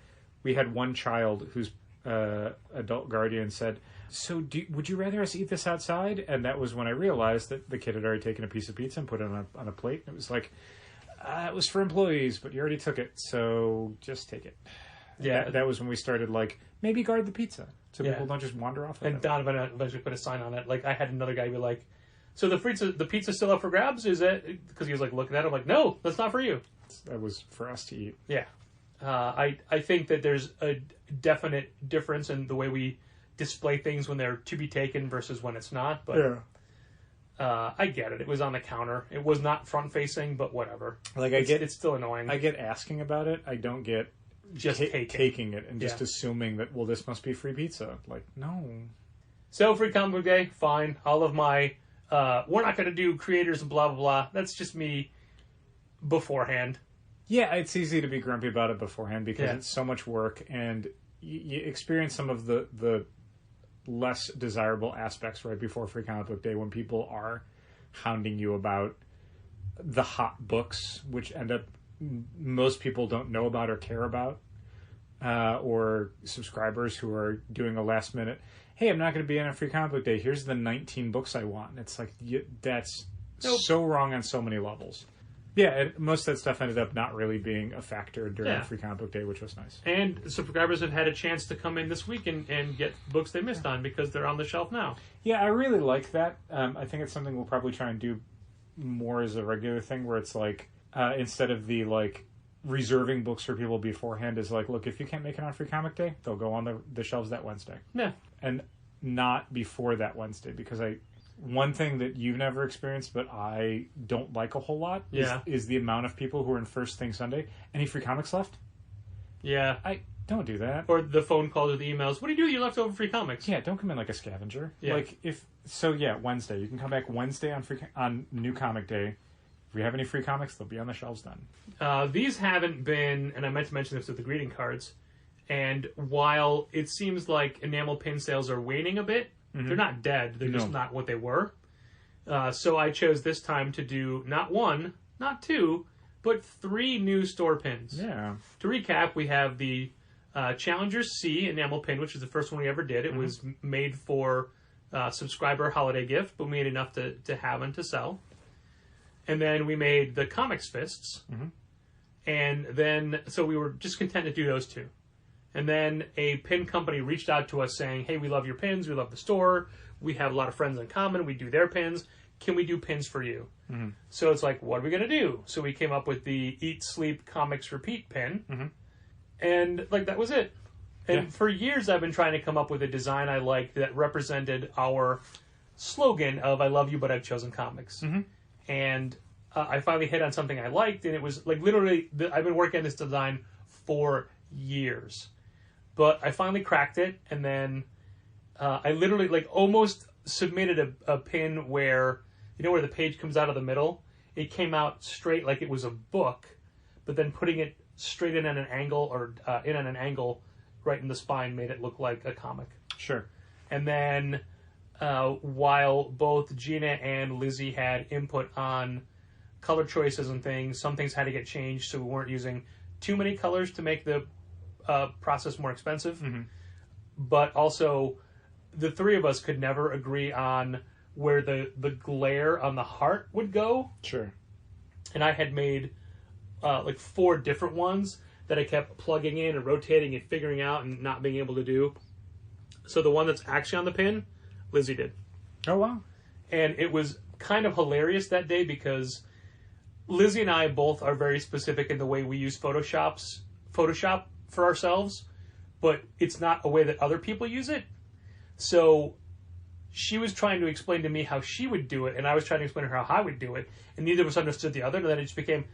S1: had one child whose adult guardian said, so would you rather us eat this outside? And that was when I realized that the kid had already taken a piece of pizza and put it on a plate. It was like, it was for employees, but you already took it, so just take it. Yeah. That was when we started maybe guard the pizza so people don't just wander off.
S2: And Donovan eventually put a sign on it. I had another guy be like, so the pizza's still up for grabs? Is it? Because he was looking at it. I'm like, no, that's not for you.
S1: That was for us to eat.
S2: Yeah. I think that there's a definite difference in the way we display things when they're to be taken versus when it's not. But I get it. It was on the counter. It was not front facing, but whatever. It's still annoying.
S1: I get asking about it. I don't get
S2: just
S1: taking it and just assuming that, well, this must be free pizza. No.
S2: So Free Comic Book Day, fine. All of my we're not going to do creators and blah blah blah. That's just me beforehand.
S1: Yeah, it's easy to be grumpy about it beforehand because it's so much work, and you experience some of the less desirable aspects right before Free Comic Book Day when people are hounding you about the hot books, which end up most people don't know about or care about, or subscribers who are doing a last minute, hey, I'm not going to be in a Free Comic Book Day. Here's the 19 books I want. And it's that's so wrong on so many levels. Yeah, most of that stuff ended up not really being a factor during Free Comic Book Day, which was nice.
S2: And subscribers have had a chance to come in this week and get books they missed on because they're on the shelf now.
S1: Yeah, I really like that. I think it's something we'll probably try and do more as a regular thing, where it's instead of the reserving books for people beforehand is look, if you can't make it on Free Comic Day, they'll go on the shelves that Wednesday.
S2: Yeah.
S1: And not before that Wednesday, because one thing that you've never experienced, but I don't like a whole lot, is the amount of people who are in First Thing Sunday. Any free comics left?
S2: Yeah.
S1: I don't do that.
S2: Or the phone calls or the emails. What do you do with your leftover free comics?
S1: Yeah, don't come in like a scavenger.
S2: Yeah.
S1: Wednesday. You can come back Wednesday on New Comic Day. If we have any free comics, they'll be on the shelves then.
S2: These haven't been, and I meant to mention this with the greeting cards, and while it seems like enamel pin sales are waning a bit, they're not dead. They're just not what they were. So I chose this time to do not one, not two, but 3 new store pins.
S1: Yeah.
S2: To recap, we have the Challenger C enamel pin, which is the first one we ever did. It was made for subscriber holiday gift, but we made enough to have and to sell. And then we made the Comics Fists. And then, so we were just content to do those 2. And then a pin company reached out to us saying, hey, we love your pins. We love the store. We have a lot of friends in common. We do their pins. Can we do pins for you? Mm-hmm. So it's like, what are we going to do? So we came up with the Eat, Sleep, Comics, Repeat pin. Mm-hmm. And like that was it. And for years I've been trying to come up with a design I liked that represented our slogan of I love you, but I've chosen comics. Mm-hmm. And I finally hit on something I liked, and it was like literally, I've been working on this design for years. But I finally cracked it, and then I literally like almost submitted a pin where, you know where the page comes out of the middle? It came out straight like it was a book, but then putting it straight in at an angle or in at an angle right in the spine made it look like a comic.
S1: Sure.
S2: And then while both Gina and Lizzie had input on color choices and things, some things had to get changed so we weren't using too many colors to make the process more expensive. Mm-hmm. But also, the three of us could never agree on where the glare on the heart would go.
S1: Sure.
S2: And I had made like 4 different ones that I kept plugging in and rotating and figuring out and not being able to do. So the one that's actually on the pin, Lizzie did.
S1: Oh, wow.
S2: And it was kind of hilarious that day because Lizzie and I both are very specific in the way we use Photoshop for ourselves, but it's not a way that other people use it. So she was trying to explain to me how she would do it, and I was trying to explain to her how I would do it, and neither of us understood the other, and then it just became,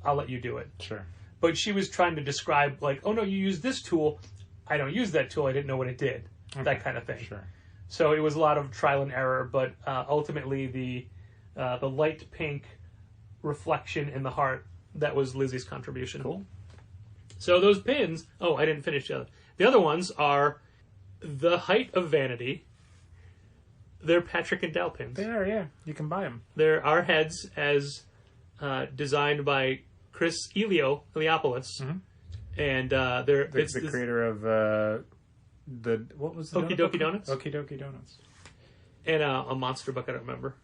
S2: I'll let you do it.
S1: Sure.
S2: But she was trying to describe, like, oh no, you use this tool. I don't use that tool. I didn't know what it did. Okay. That kind of thing.
S1: Sure.
S2: So it was a lot of trial and error, but ultimately the light pink reflection in the heart, that was Lizzie's contribution.
S1: Cool.
S2: So those pins, I didn't finish the other. The other ones are the height of vanity. They're Patrick and Dal pins.
S1: They are, yeah. You can buy them.
S2: They're our heads as designed by Chris Eliopoulos. Mm-hmm. And they're
S1: the creator of what was the
S2: Okie Dokie Donuts?
S1: Okie Dokie Donuts.
S2: And a monster book I don't remember.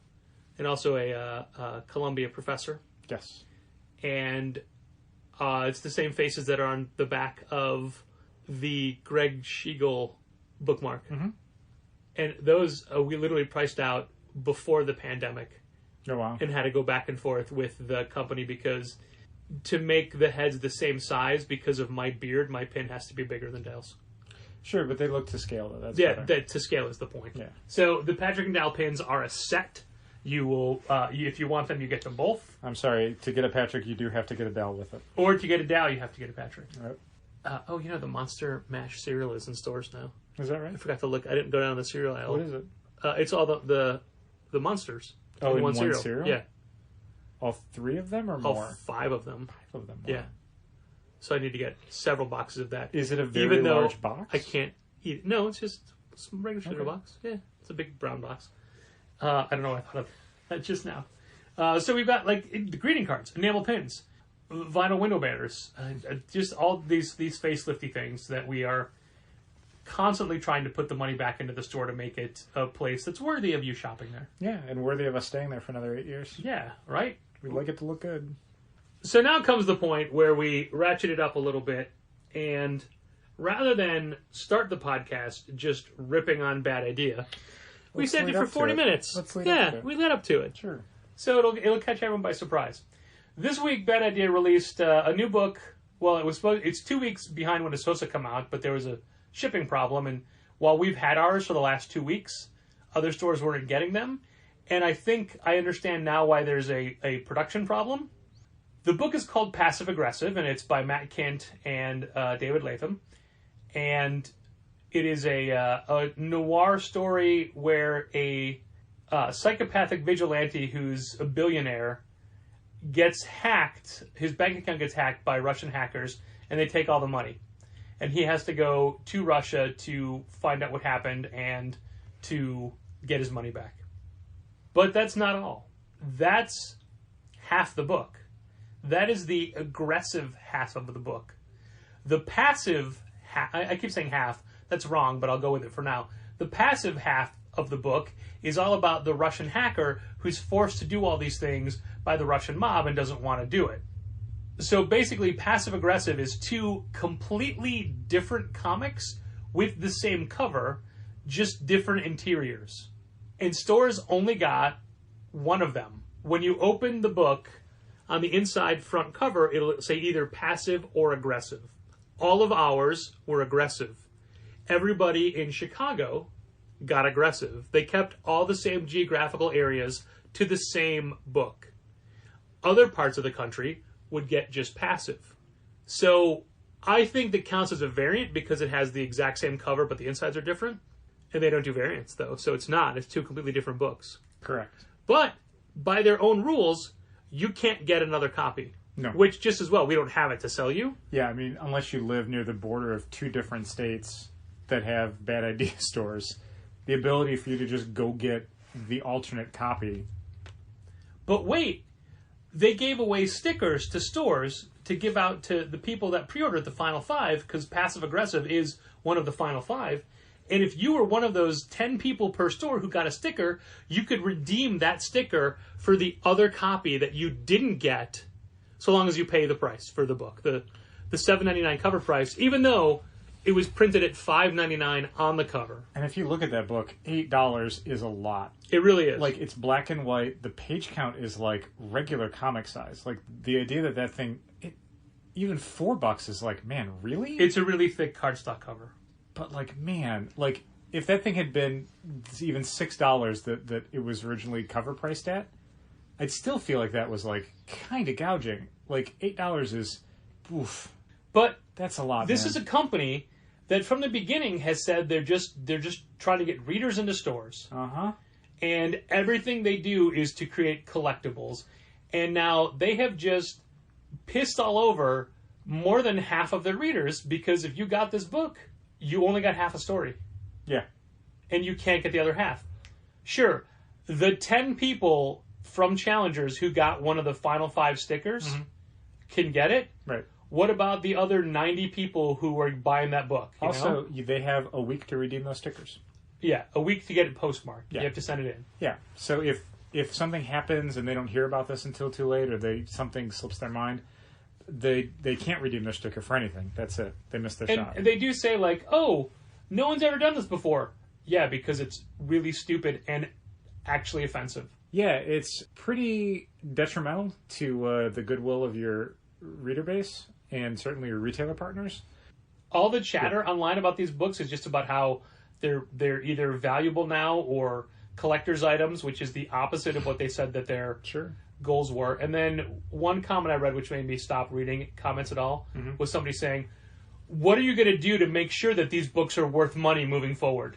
S2: And also a Columbia professor.
S1: Yes.
S2: And it's the same faces that are on the back of the Greg Schiegel bookmark. Mm-hmm. And those we literally priced out before the pandemic.
S1: Oh, wow.
S2: And had to go back and forth with the company because to make the heads the same size because of my beard, my pin has to be bigger than Dal's.
S1: Sure, but they look to scale, though. That's
S2: to scale is the point.
S1: Yeah.
S2: So the Patrick and Dal pins are a set. You will, if you want them, you get them both.
S1: I'm sorry, to get a Patrick, you do have to get a Dal with it.
S2: Or to get a Dal, you have to get a Patrick.
S1: Right.
S2: The Monster Mash cereal is in stores now.
S1: Is that right?
S2: I forgot to look. I didn't go down the cereal aisle.
S1: What is it?
S2: It's all the monsters.
S1: Oh, in one cereal?
S2: Yeah.
S1: All 3 of them or more?
S2: All 5 of them.
S1: 5 of them. Wow.
S2: Yeah. So I need to get several boxes of that.
S1: Is it a very large box?
S2: I can't eat it. No, it's just some regular cereal box. Yeah, it's a big brown box. I don't know what I thought of that just now. So we've got like the greeting cards, enamel pins, vinyl window banners, just all these facelifty things that we are constantly trying to put the money back into the store to make it a place that's worthy of you shopping there.
S1: Yeah, and worthy of us staying there for another 8 years.
S2: Yeah, right?
S1: We'd like it to look good.
S2: So now comes the point where we ratchet it up a little bit, and rather than start the podcast just ripping on Bad Idea, we saved it for 40 minutes.
S1: Let's lead up to it.
S2: We led up to it.
S1: Sure.
S2: So it'll catch everyone by surprise. This week, Bad Idea released a new book. Well, it's 2 weeks behind when it's supposed to come out, but there was a shipping problem, and while we've had ours for the last 2 weeks, other stores weren't getting them, and I think I understand now why there's a production problem. The book is called Passive Aggressive, and it's by Matt Kint and David Latham, and it is a noir story where a psychopathic vigilante who's a billionaire gets hacked. His bank account gets hacked by Russian hackers, and they take all the money. And he has to go to Russia to find out what happened and to get his money back. But that's not all. That's half the book. That is the aggressive half of the book. The passive I keep saying half. That's wrong, but I'll go with it for now. The passive half of the book is all about the Russian hacker who's forced to do all these things by the Russian mob and doesn't want to do it. So basically, Passive Aggressive is two completely different comics with the same cover, just different interiors. And stores only got one of them. When you open the book, on the inside front cover, it'll say either passive or aggressive. All of ours were aggressive. Everybody in Chicago got aggressive. They kept all the same geographical areas to the same book. Other parts of the country would get just passive. So I think that counts as a variant because it has the exact same cover, but the insides are different. And they don't do variants, though. So it's not. It's two completely different books.
S1: Correct.
S2: But by their own rules, you can't get another copy.
S1: No.
S2: Which, just as well, we don't have it to sell you.
S1: Yeah, I mean, unless you live near the border of two different states that have bad idea stores, the ability for you to just go get the alternate copy.
S2: But wait, they gave away stickers to stores to give out to the people that pre-ordered the Final Five, because Passive Aggressive is one of the Final Five. And if you were one of those 10 people per store who got a sticker, you could redeem that sticker for the other copy that you didn't get, so long as you pay the price for the book, the $7.99 cover price, even though it was printed at $5.99 on the cover.
S1: And if you look at that book, $8 is a lot.
S2: It really is.
S1: Like, it's black and white. The page count is like regular comic size. Like, the idea that thing, even $4 is like, man, really?
S2: It's a really thick cardstock cover.
S1: But, like, man, like, if that thing had been even $6 that it was originally cover priced at, I'd still feel like that was, like, kind of gouging. Like, $8 is, oof.
S2: But
S1: that's a lot,
S2: This
S1: man.
S2: is a company that from the beginning has said they're just trying to get readers into stores.
S1: Uh-huh.
S2: And everything they do is to create collectibles. And now they have just pissed all over more than half of their readers, because if you got this book, you only got half a story.
S1: Yeah.
S2: And you can't get the other half. Sure, the 10 people from Challengers who got one of the Final Five stickers can get it.
S1: Right.
S2: What about the other 90 people who were buying that book?
S1: Also, they have a week to redeem those stickers.
S2: Yeah, a week to get it postmarked.
S1: Yeah.
S2: You have to send it in.
S1: Yeah. So if something happens and they don't hear about this until too late, or something slips their mind, they can't redeem their sticker for anything. That's it. They missed their shot.
S2: And they do say, like, oh, no one's ever done this before. Yeah, because it's really stupid and actually offensive.
S1: Yeah, it's pretty detrimental to the goodwill of your reader base and certainly your retailer partners.
S2: All the chatter online about these books is just about how they're either valuable now or collector's items, which is the opposite of what they said that their goals were. And then one comment I read, which made me stop reading comments at all, was somebody saying, what are you going to do to make sure that these books are worth money moving forward?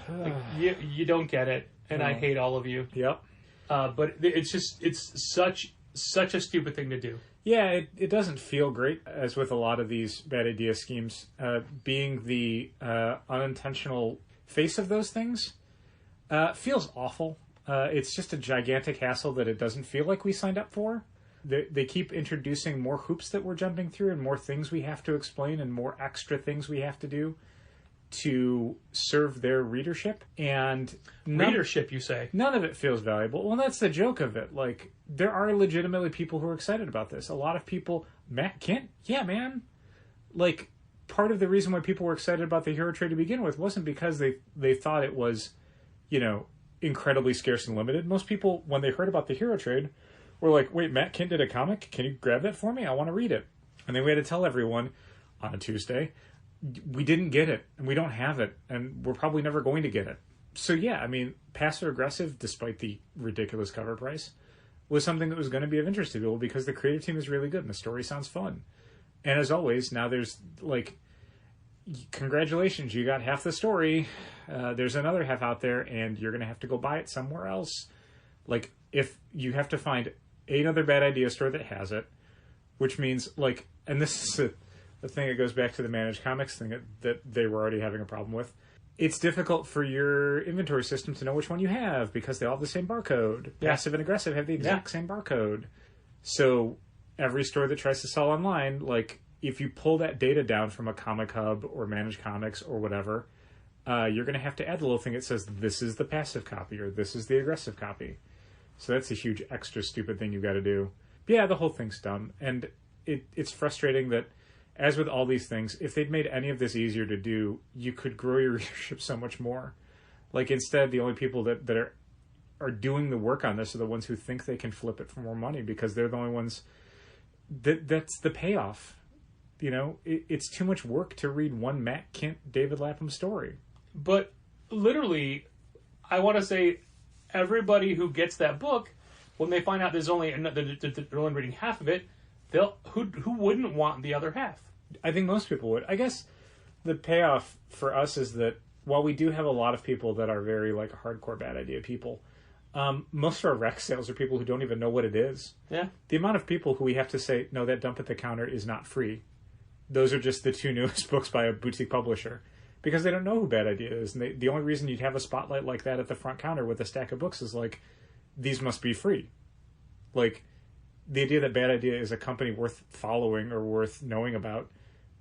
S2: Like, you don't get it, and I hate all of you.
S1: Yep.
S2: But it's such a stupid thing to do.
S1: Yeah, it doesn't feel great, as with a lot of these bad idea schemes. Being the unintentional face of those things feels awful. It's just a gigantic hassle that it doesn't feel like we signed up for. They keep introducing more hoops that we're jumping through and more things we have to explain and more extra things we have to do to serve their readership. And
S2: Readership, you say?
S1: None of it feels valuable. Well, that's the joke of it. Like, there are legitimately people who are excited about this. A lot of people, man. Like, part of the reason why people were excited about the Hero Trade to begin with wasn't because they thought it was, incredibly scarce and limited. Most people, when they heard about the Hero Trade, were like, wait, Matt Kent did a comic? Can you grab that for me? I want to read it. And then we had to tell everyone on a Tuesday, we didn't get it, and we don't have it, and we're probably never going to get it. So yeah, I mean, Passive Aggressive, despite the ridiculous cover price, was something that was going to be of interest to people because the creative team is really good and the story sounds fun. And as always, now there's, like, congratulations, you got half the story. There's another half out there, and you're going to have to go buy it somewhere else. Like, if you have to find another bad idea store that has it, which means, like, and this is the thing that goes back to the managed comics thing that they were already having a problem with. It's difficult for your inventory system to know which one you have because they all have the same barcode.
S2: Yeah.
S1: Passive and Aggressive have the exact same barcode. So every store that tries to sell online, like, if you pull that data down from a Comic Hub or Managed Comics or whatever, you're going to have to add the little thing that says this is the passive copy or this is the aggressive copy. So that's a huge extra stupid thing you've got to do. But yeah, the whole thing's dumb. And it's frustrating that, as with all these things, if they'd made any of this easier to do, you could grow your readership so much more. Like, instead, the only people that are doing the work on this are the ones who think they can flip it for more money, because they're the only ones that's the payoff. You know, it's too much work to read one Matt Kint, David Lapham story.
S2: But literally, I want to say everybody who gets that book, when they find out they're only reading half of it, who wouldn't want the other half?
S1: I think most people would. I guess the payoff for us is that while we do have a lot of people that are very like hardcore bad idea people, most of our rec sales are people who don't even know what it is.
S2: Yeah.
S1: The amount of people who we have to say, no, that dump at the counter is not free. Those are just the 2 newest books by a boutique publisher, because they don't know who Bad Idea is. And the only reason you'd have a spotlight like that at the front counter with a stack of books is like, these must be free. Like, the idea that Bad Idea is a company worth following or worth knowing about,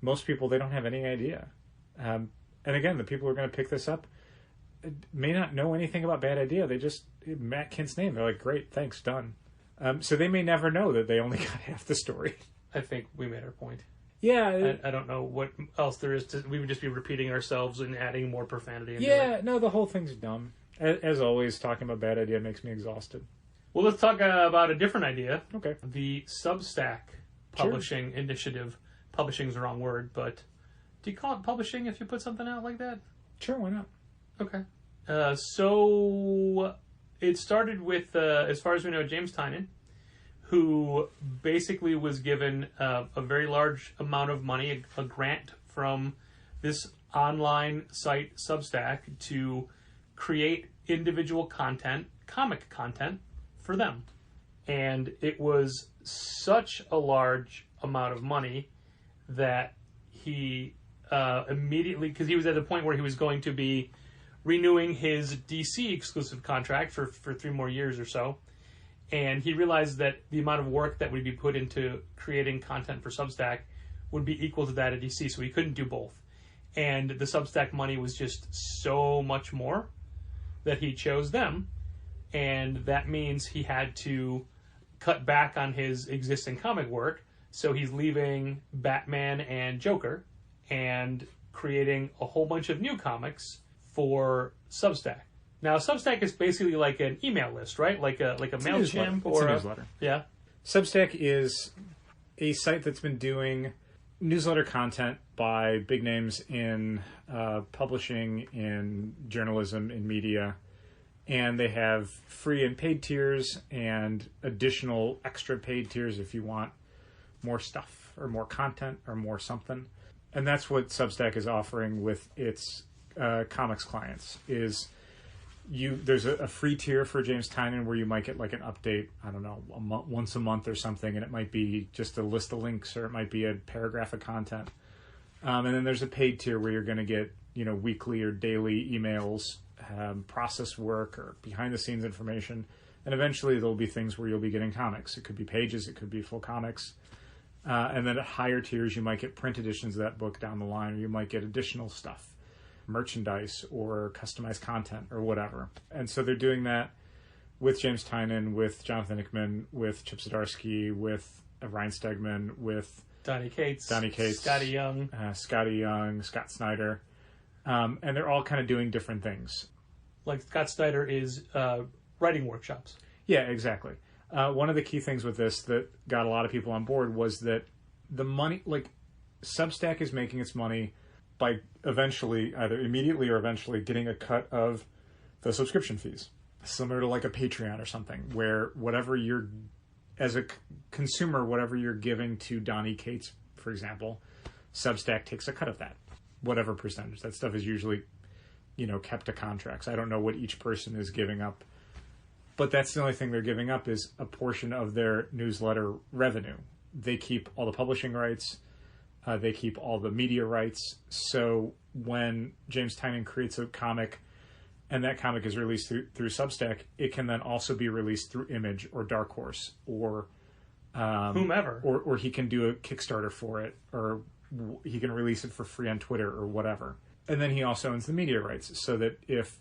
S1: most people, they don't have any idea. And again, the people who are going to pick this up may not know anything about Bad Idea. They just, Matt Kint's name, they're like, great, thanks, done. So they may never know that they only got half the story.
S2: I think we made our point.
S1: Yeah.
S2: I don't know what else there is we would just be repeating ourselves and adding more profanity into it.
S1: No, the whole thing's dumb. As always, talking about Bad Idea makes me exhausted.
S2: Well, let's talk about a different idea.
S1: Okay.
S2: The Substack publishing initiative. Publishing's the wrong word, but do you call it publishing if you put something out like that?
S1: Sure, why not?
S2: Okay. So it started with, as far as we know, James Tynion, who basically was given a very large amount of money, a grant from this online site Substack, to create individual content, comic content, for them. And it was such a large amount of money that he immediately, because he was at a point where he was going to be renewing his DC exclusive contract for 3 more years or so. And he realized that the amount of work that would be put into creating content for Substack would be equal to that at DC, so he couldn't do both. And the Substack money was just so much more that he chose them. And that means he had to cut back on his existing comic work. So he's leaving Batman and Joker and creating a whole bunch of new comics for Substack. Now, Substack is basically like an email list, right? Like a MailChimp or
S1: a newsletter.
S2: Yeah.
S1: Substack is a site that's been doing newsletter content by big names in publishing, in journalism, in media. And they have free and paid tiers and additional extra paid tiers if you want more stuff or more content or more something. And that's what Substack is offering with its comics clients. Is there's a free tier for James Tynion where you might get like an update, I don't know, once a month or something, and it might be just a list of links, or it might be a paragraph of content. And then there's a paid tier where you're going to get, weekly or daily emails, process work, or behind the scenes information. And eventually there'll be things where you'll be getting comics. It could be pages, it could be full comics. And then at higher tiers, you might get print editions of that book down the line, or you might get additional stuff, merchandise or customized content or whatever. And so they're doing that with James Tynion, with Jonathan Hickman, with Chip Zdarsky, with Ryan Stegman, with
S2: Donny Cates,
S1: Scotty Young, Scott Snyder. And they're all kind of doing different things.
S2: Like Scott Snyder is writing workshops.
S1: Yeah, exactly. One of the key things with this that got a lot of people on board was that the money, like Substack is making its money by eventually, either immediately or eventually, getting a cut of the subscription fees. Similar to like a Patreon or something, where whatever you're, as a consumer, whatever you're giving to Donny Cates, for example, Substack takes a cut of that. Whatever percentage. That stuff is usually, kept to contracts. I don't know what each person is giving up. But that's the only thing they're giving up, is a portion of their newsletter revenue. They keep all the publishing rights. They keep all the media rights. So when James Tynion creates a comic and that comic is released through Substack, it can then also be released through Image or Dark Horse or
S2: whomever.
S1: Or he can do a Kickstarter for it, or he can release it for free on Twitter or whatever. And then he also owns the media rights, so that if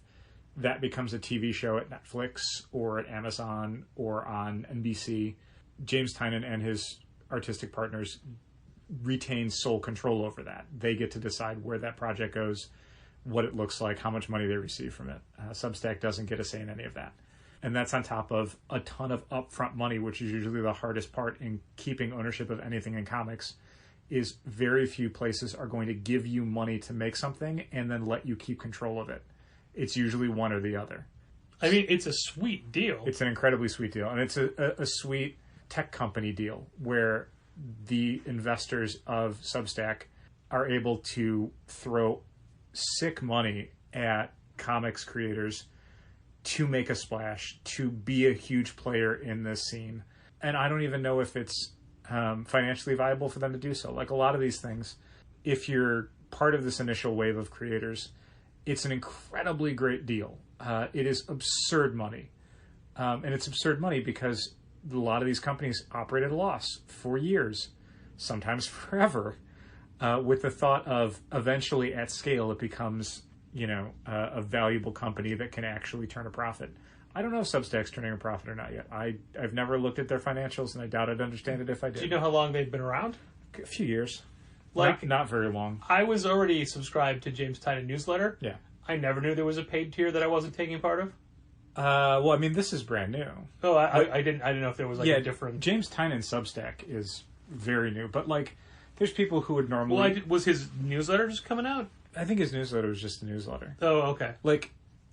S1: that becomes a TV show at Netflix or at Amazon or on NBC, James Tynion and his artistic partners retain sole control over that. They get to decide where that project goes, what it looks like, how much money they receive from it. Substack doesn't get a say in any of that. And that's on top of a ton of upfront money, which is usually the hardest part in keeping ownership of anything in comics, is very few places are going to give you money to make something and then let you keep control of it. It's usually one or the other.
S2: I mean, it's a sweet deal.
S1: It's an incredibly sweet deal. And it's a sweet tech company deal where the investors of Substack are able to throw sick money at comics creators to make a splash, to be a huge player in this scene. And I don't even know if it's financially viable for them to do so. Like a lot of these things, if you're part of this initial wave of creators, it's an incredibly great deal. It is absurd money. And it's absurd money because a lot of these companies operate at a loss for years, sometimes forever, with the thought of eventually at scale it becomes, a valuable company that can actually turn a profit. I don't know if Substack's turning a profit or not yet. I've never looked at their financials, and I doubt I'd understand it if I did.
S2: Do you know how long they've been around?
S1: A few years.
S2: Like,
S1: not very long.
S2: I was already subscribed to James Tynion newsletter.
S1: Yeah.
S2: I never knew there was a paid tier that I wasn't taking part of.
S1: Well, I mean, this is brand new.
S2: Oh, I didn't know if there was a different.
S1: James Tynion Substack is very new, but there's people who would normally.
S2: Well, was his newsletter just coming out?
S1: I think his newsletter was just a newsletter.
S2: Oh, okay.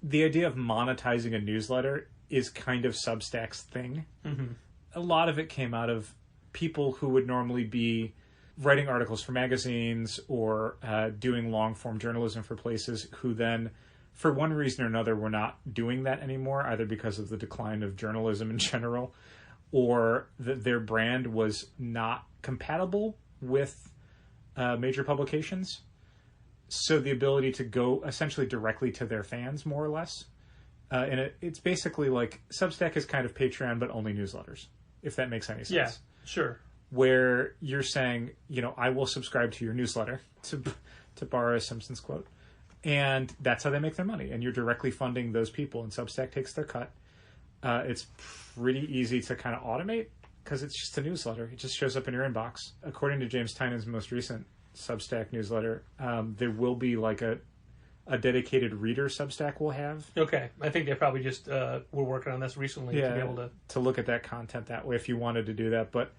S1: The idea of monetizing a newsletter is kind of Substack's thing.
S2: Mm-hmm.
S1: A lot of it came out of people who would normally be writing articles for magazines or doing long-form journalism for places who then, for one reason or another, were not doing that anymore, either because of the decline of journalism in general or that their brand was not compatible with major publications. So the ability to go essentially directly to their fans, more or less. And it's basically like Substack is kind of Patreon, but only newsletters, if that makes any sense.
S2: Yeah, sure.
S1: Where you're saying, I will subscribe to your newsletter, to borrow a Simpsons quote. And that's how they make their money. And you're directly funding those people, and Substack takes their cut. It's pretty easy to kind of automate because it's just a newsletter. It just shows up in your inbox. According to James Tynion's most recent Substack newsletter, there will be a dedicated reader Substack will have. Okay.
S2: I think they probably just were working on this recently to be able to
S1: look at that content that way if you wanted to do that. But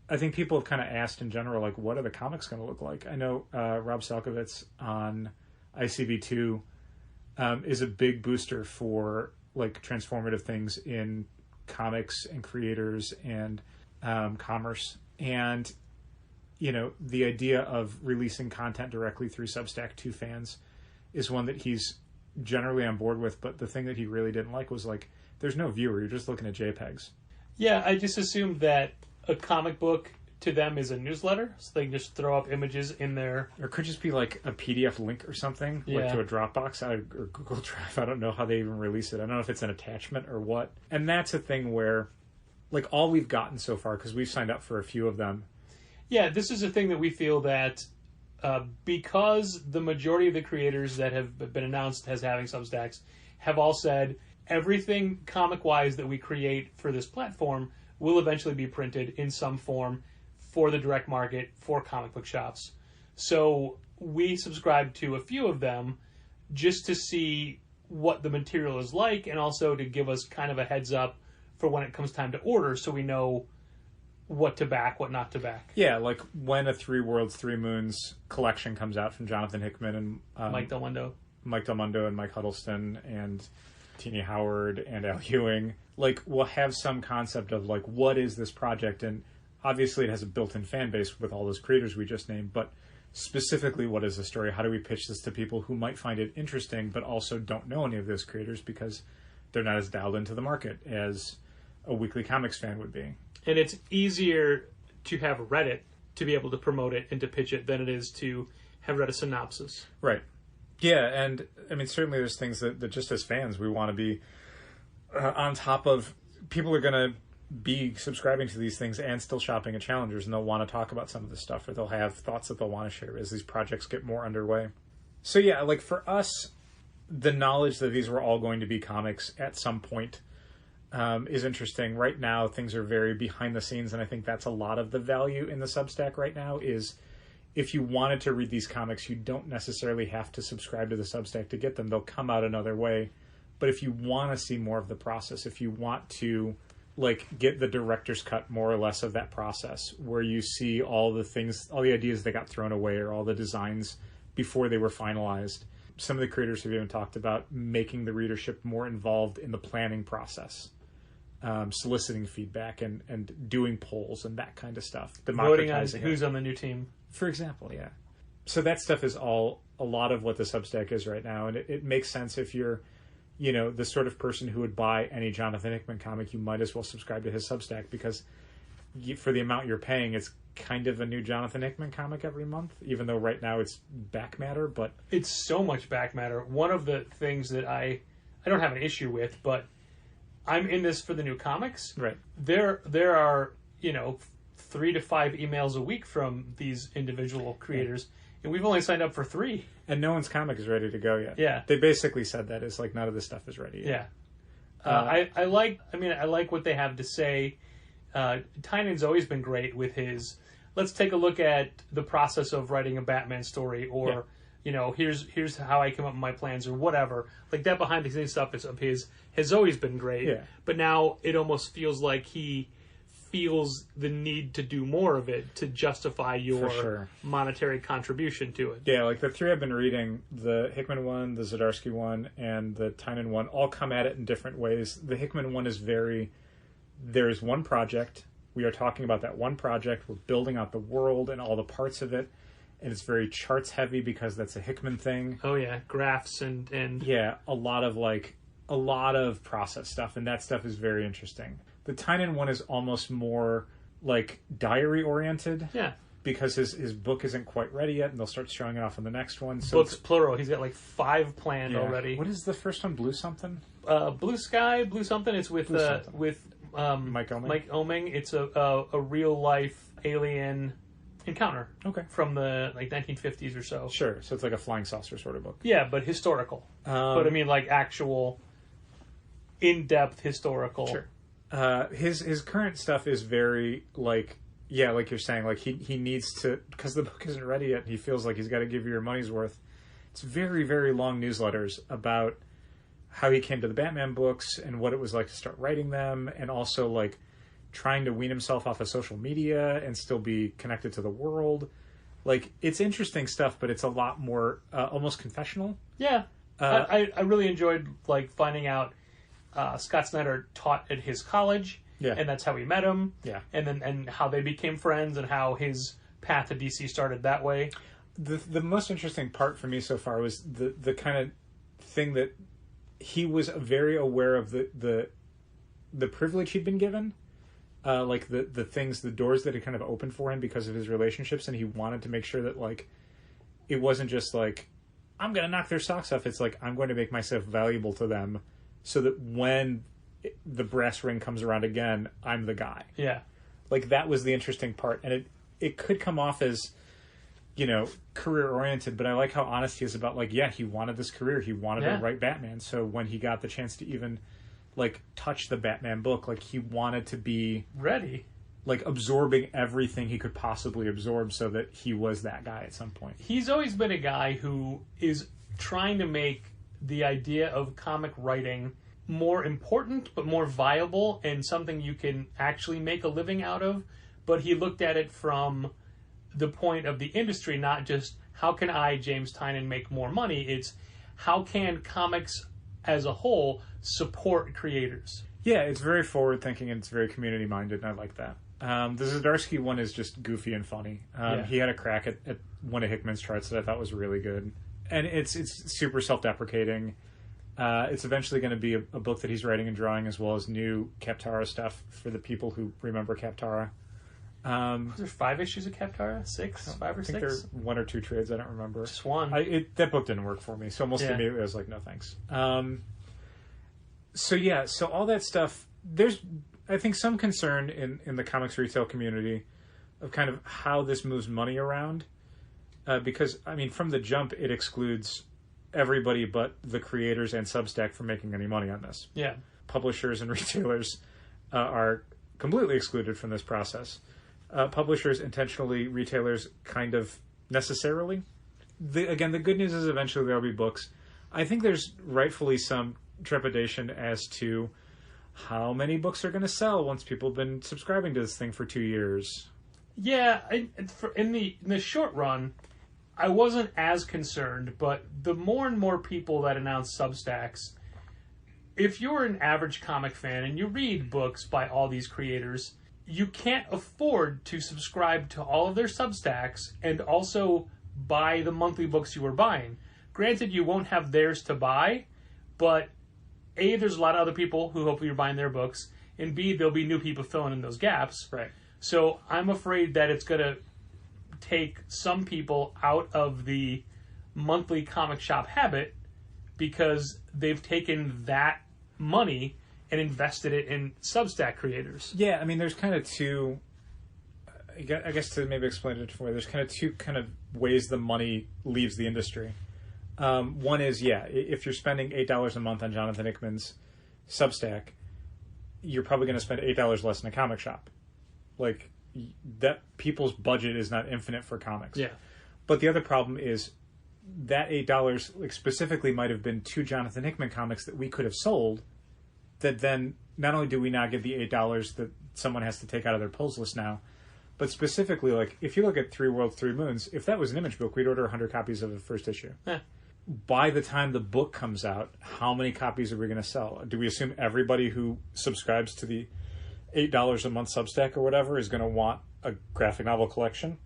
S1: I think people have kind of asked in general, what are the comics going to look like? I know Rob Salkovitz on ICB2 is a big booster for transformative things in comics and creators and commerce. And the idea of releasing content directly through Substack to fans is one that he's generally on board with. But the thing that he really didn't like was there's no viewer. You're just looking at JPEGs.
S2: Yeah, I just assumed that a comic book to them is a newsletter, so they can just throw up images in there.
S1: Or it could just be a PDF link or something, to a Dropbox or Google Drive. I don't know how they even release it. I don't know if it's an attachment or what. And that's a thing where, all we've gotten so far, because we've signed up for a few of them.
S2: Yeah, this is a thing that we feel that because the majority of the creators that have been announced as having Substacks have all said everything comic-wise that we create for this platform will eventually be printed in some form for the direct market, for comic book shops. So we subscribe to a few of them just to see what the material is like and also to give us kind of a heads up for when it comes time to order so we know what to back, what not to back.
S1: Yeah, when a 3 Worlds, 3 Moons collection comes out from Jonathan Hickman and
S2: Mike Del Mundo
S1: and Mike Huddleston and Teenie Howard and Al Ewing, we'll have some concept of what is this project, and obviously it has a built-in fan base with all those creators we just named, but specifically what is the story? How do we pitch this to people who might find it interesting but also don't know any of those creators because they're not as dialed into the market as a Weekly Comics fan would be?
S2: And it's easier to have Reddit to be able to promote it and to pitch it than it is to have read a synopsis.
S1: Right. Yeah, and I mean, certainly there's things that just as fans we want to be on top of. People are going to be subscribing to these things and still shopping at Challengers, and they'll want to talk about some of this stuff, or they'll have thoughts that they'll want to share as these projects get more underway. So yeah, for us, the knowledge that these were all going to be comics at some point is interesting. Right now, things are very behind the scenes, and I think that's a lot of the value in the Substack right now is if you wanted to read these comics, you don't necessarily have to subscribe to the Substack to get them. They'll come out another way. But if you want to see more of the process, if you want to like get the director's cut more or less of that process, where you see all the things, all the ideas that got thrown away or all the designs before they were finalized. Some of the creators have even talked about making the readership more involved in the planning process, soliciting feedback and doing polls and that kind of stuff.
S2: Voting on who's on the new team.
S1: For example, yeah. So that stuff is all a lot of what the Substack is right now. And it makes sense if you're, you know, the sort of person who would buy any Jonathan Hickman comic, you might as well subscribe to his Substack because for the amount you're paying, it's kind of a new Jonathan Hickman comic every month, even though right now it's back matter, but
S2: it's so much back matter. One of the things that I don't have an issue with, but I'm in this for the new comics.
S1: Right.
S2: There are, you know, 3 to 5 emails a week from these individual creators, and we've only signed up for 3.
S1: And no one's comic is ready to go yet.
S2: Yeah.
S1: They basically said that it's like none of this stuff is ready yet.
S2: Yeah. I like what they have to say. Tynan's always been great with his, let's take a look at the process of writing a Batman story, or, you know, here's how I come up with my plans, or whatever. Like that behind the scenes stuff of his has always been great.
S1: Yeah.
S2: But now it almost feels like he feels the need to do more of it to justify your monetary contribution to it.
S1: Yeah, like the 3 I've been reading, the Hickman one, the Zdarsky one, and the Tynan one, all come at it in different ways. The Hickman one is there is one project. We are talking about that one project. We're building out the world and all the parts of it. And it's very charts heavy because that's a Hickman thing.
S2: Oh yeah, graphs and
S1: yeah, a lot of process stuff, and that stuff is very interesting. The Tynan one is almost more like diary oriented.
S2: Yeah.
S1: Because his book isn't quite ready yet, and they'll start showing it off in the next one. So
S2: books plural. He's got like 5 planned already.
S1: What is the first one? Blue something?
S2: Blue Sky, Blue something. It's with
S1: Mike Oeming.
S2: Mike Oeming. It's a real life alien encounter.
S1: Okay.
S2: From the like 1950s or so.
S1: Sure. So it's like a flying saucer sort of book.
S2: Yeah, but historical. But I mean, like actual in-depth historical.
S1: Sure. His current stuff is very like, yeah, like you're saying, like he needs to, because the book isn't ready yet, he feels like he's got to give you your money's worth. It's very, very long newsletters about how he came to the Batman books and what it was like to start writing them, and also like trying to wean himself off of social media and still be connected to the world. Like, it's interesting stuff, but it's a lot more almost confessional.
S2: Yeah. I really enjoyed like finding out Scott Snyder taught at his college.
S1: Yeah.
S2: And that's how he met him.
S1: Yeah.
S2: And how they became friends and how his path to DC started that way.
S1: The most interesting part for me so far was the kind of thing that he was very aware of the privilege he'd been given, like the things, the doors that had kind of opened for him because of his relationships, and he wanted to make sure that like it wasn't just like, I'm going to knock their socks off. It's like, I'm going to make myself valuable to them so that when the brass ring comes around again, I'm the guy.
S2: Yeah.
S1: Like, that was the interesting part. And it could come off as, you know, career-oriented, but I like how honest he is about, like, yeah, he wanted this career. He wanted to write Batman. So when he got the chance to even, like, touch the Batman book, like, he wanted to be...
S2: ready.
S1: Like, absorbing everything he could possibly absorb so that he was that guy at some point.
S2: He's always been a guy who is trying to make the idea of comic writing more important, but more viable, and something you can actually make a living out of. But he looked at it from the point of the industry, not just how can I, James Tynan, make more money. It's how can comics as a whole support creators.
S1: Yeah, it's very forward-thinking and it's very community-minded, and I like that. The Zdarsky one is just goofy and funny. He had a crack at one of Hickman's charts that I thought was really good. And it's super self-deprecating. It's eventually going to be a book that he's writing and drawing, as well as new Kaptara stuff for the people who remember Kaptara.
S2: Was there 5 issues of Kaptara? 6? 5 or 6?
S1: I think there are 1 or 2 trades. I don't remember.
S2: Just one.
S1: That book didn't work for me, so almost immediately I was like, no thanks. So all that stuff, there's, I think, some concern in the comics retail community of kind of how this moves money around. Because, I mean, from the jump, it excludes everybody but the creators and Substack from making any money on this.
S2: Yeah.
S1: publishers and retailers are completely excluded from this process. Publishers intentionally, retailers kind of necessarily. Again, the good news is eventually there will be books. I think there's rightfully some trepidation as to how many books are going to sell once people have been subscribing to this thing for 2 years.
S2: Yeah, in the short run, I wasn't as concerned, but the more and more people that announce Substacks, if you're an average comic fan and you read books by all these creators, you can't afford to subscribe to all of their Substacks and also buy the monthly books you were buying. Granted, you won't have theirs to buy, but A, there's a lot of other people who hopefully you're buying their books, and B, there'll be new people filling in those gaps.
S1: Right.
S2: So I'm afraid that it's going to take some people out of the monthly comic shop habit because they've taken that money and invested it in Substack creators.
S1: Yeah, I mean, there's kind of two... I guess to maybe explain it for you, there's kind of two kind of ways the money leaves the industry. One is, if you're spending $8 a month on Jonathan Hickman's Substack, you're probably going to spend $8 less in a comic shop. Like, that people's budget is not infinite for comics.
S2: Yeah.
S1: But the other problem is that $8 like specifically might have been 2 Jonathan Hickman comics that we could have sold, that then not only do we not get the $8 that someone has to take out of their pulls list now, but specifically, like, if you look at 3 Worlds, 3 Moons, if that was an image book, we'd order 100 copies of the first issue. By the time the book comes out, how many copies are we going to sell? Do we assume everybody who subscribes to the $8 a month Substack or whatever is going to want a graphic novel collection?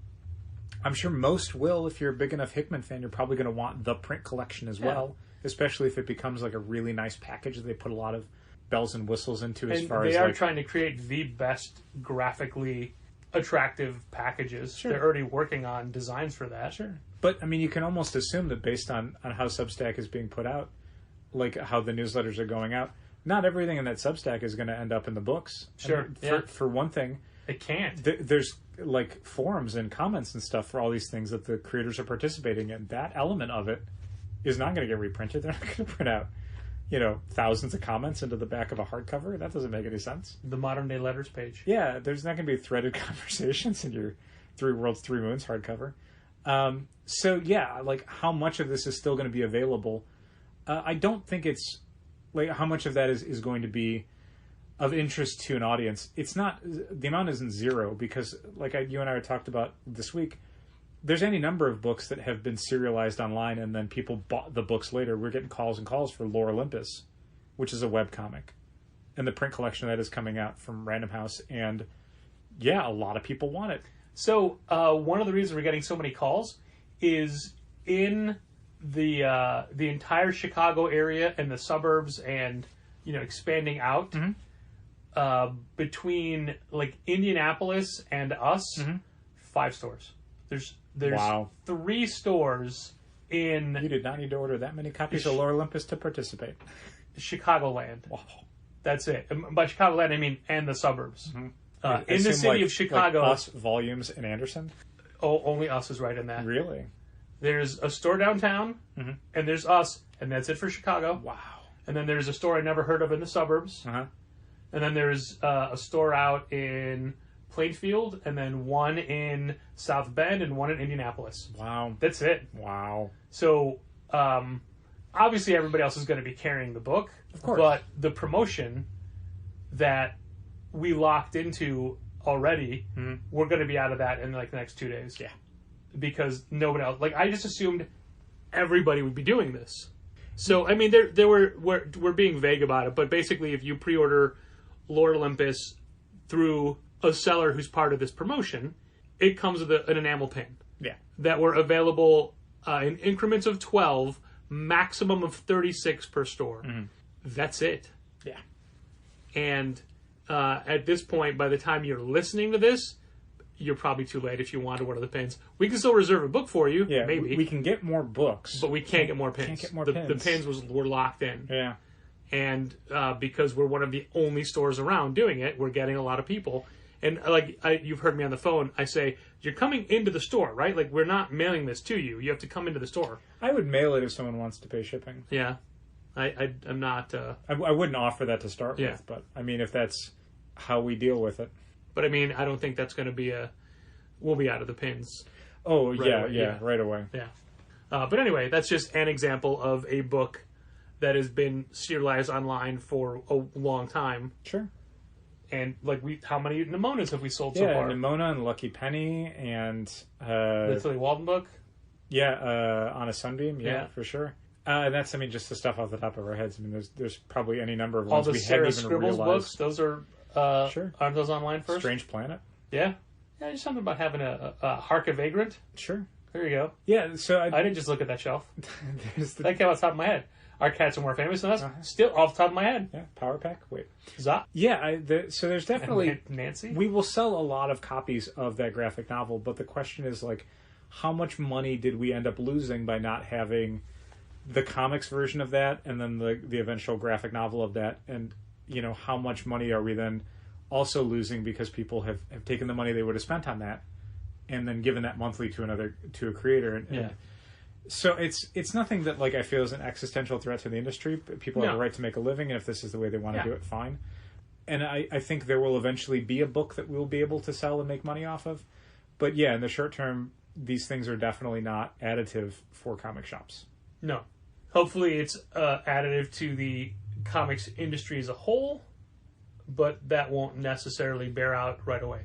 S1: I'm sure most will. If you're a big enough Hickman fan, you're probably going to want the print collection as well, especially if it becomes like a really nice package that they put a lot of bells and whistles into. As far as
S2: they are trying to create the best graphically attractive packages.
S1: Sure.
S2: They're already working on designs for that.
S1: Sure. But, I mean, you can almost assume that based on how Substack is being put out, like how the newsletters are going out, not everything in that Substack is going to end up in the books.
S2: Sure.
S1: I mean, for one thing,
S2: it can't.
S1: There's like forums and comments and stuff for all these things that the creators are participating in. That element of it is not going to get reprinted. They're not going to print out, thousands of comments into the back of a hardcover. That doesn't make any sense.
S2: The modern day letters page.
S1: Yeah, there's not going to be threaded conversations in your 3 Worlds, 3 Moons hardcover. So yeah, like how much of this is still going to be available? I don't think it's like how much of that is going to be of interest to an audience. It's not, the amount isn't zero because like you and I talked about this week, there's any number of books that have been serialized online and then people bought the books later. We're getting calls and calls for Lore Olympus, which is a webcomic, and the print collection that is coming out from Random House. And yeah, a lot of people want it.
S2: So one of the reasons we're getting so many calls is in the entire Chicago area and the suburbs and expanding out between like Indianapolis and us, 5 stores. There's
S1: Wow.
S2: 3 stores in
S1: You did not need to order that many copies of Lore Olympus to participate.
S2: Chicagoland.
S1: Wow.
S2: That's it. And by Chicagoland, I mean and the suburbs.
S1: I
S2: In the
S1: assume,
S2: city
S1: like,
S2: of Chicago,
S1: like Us, Volumes, and Anderson?
S2: oh, only us is right in that.
S1: Really?
S2: There's a store downtown, and there's us, and that's it for Chicago.
S1: Wow.
S2: And then there's a store I never heard of in the suburbs.
S1: Uh-huh.
S2: And then there's a store out in Plainfield, and then one in South Bend, and one in Indianapolis.
S1: Wow.
S2: That's it.
S1: Wow.
S2: So, obviously everybody else is going to be carrying the book.
S1: Of course.
S2: But the promotion that we locked into already, we're going to be out of that in like the next 2 days.
S1: Yeah.
S2: Because nobody else, like I just assumed everybody would be doing this. So, I mean, we're being vague about it, but basically if you pre-order Lord Olympus through a seller who's part of this promotion, it comes with an enamel pin.
S1: Yeah.
S2: That were available in increments of 12, maximum of 36 per store. That's it.
S1: Yeah.
S2: And at this point, by the time you're listening to this, you're probably too late if you want one of the pins. We can still reserve a book for you,
S1: Yeah,
S2: maybe.
S1: we can get more books.
S2: But we can't get more pins.
S1: Can't get more
S2: the
S1: pins.
S2: The pins were locked in.
S1: Yeah.
S2: And because we're one of the only stores around doing it, we're getting a lot of people. And you've heard me on the phone, I say, you're coming into the store, right? Like, we're not mailing this to you. You have to come into the store.
S1: I would mail it if someone wants to pay shipping.
S2: Yeah. I'm not.
S1: I wouldn't offer that to start
S2: Yeah.
S1: with, but I mean, if that's how we deal with it.
S2: But I mean, I don't think that's going to be we'll be out of the pins.
S1: Oh,
S2: Right away,
S1: yeah,
S2: yeah.
S1: right away.
S2: Yeah. But anyway, that's just an example of a book that has been serialized online for a long time.
S1: Sure.
S2: And like how many Nemonas have we sold so
S1: Yeah,
S2: far?
S1: Nimona and Lucky Penny and
S2: The Tilly Walden book.
S1: On a Sunbeam,
S2: Yeah.
S1: for sure. And that's, I mean, just the stuff off the top of our heads. I mean, there's probably any number of
S2: All
S1: ones
S2: the
S1: we
S2: Sarah
S1: hadn't even
S2: Scribbles
S1: realized.
S2: books. Those are
S1: Sure.
S2: aren't those online first?
S1: Strange Planet.
S2: Yeah. Yeah, just something about having a Hark a Vagrant.
S1: Sure.
S2: There you go.
S1: Yeah, so
S2: I didn't just look at that shelf.
S1: there's the
S2: That came off the top of my head. Our cats are more famous than us. Still off the top of my head.
S1: Power Pack. Wait.
S2: Zop.
S1: Yeah, so there's definitely
S2: Nancy.
S1: we will sell a lot of copies of that graphic novel, but the question is like, how much money did we end up losing by not having the comics version of that and then the eventual graphic novel of that, and how much money are we then also losing because people have taken the money they would have spent on that and then given that monthly to a creator. And so it's nothing that like I feel is an existential threat to the industry. People have a right to make a living, and if this is the way they want to do it, fine. And I think there will eventually be a book that we'll be able to sell and make money off of. But yeah, in the short term, these things are definitely not additive for comic shops.
S2: No. Hopefully it's additive to the comics industry as a whole, but that won't necessarily bear out right away.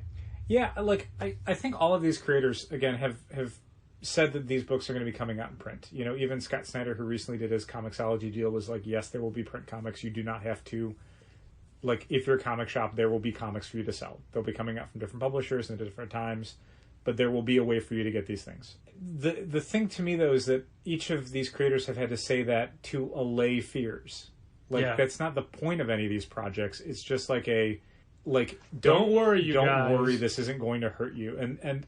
S1: Yeah, like I think all of these creators again have said that these books are going to be coming out in print. Even Scott Snyder, who recently did his Comixology deal, was like, yes, there will be print comics. You do not have to, like, if you're a comic shop, there will be comics for you to sell. They'll be coming out from different publishers and at different times, but there will be a way for you to get these things. The thing to me, though, is that each of these creators have had to say that to allay fears. Like, that's not the point of any of these projects. It's just like don't worry, you guys. Don't worry, this isn't going to hurt you. And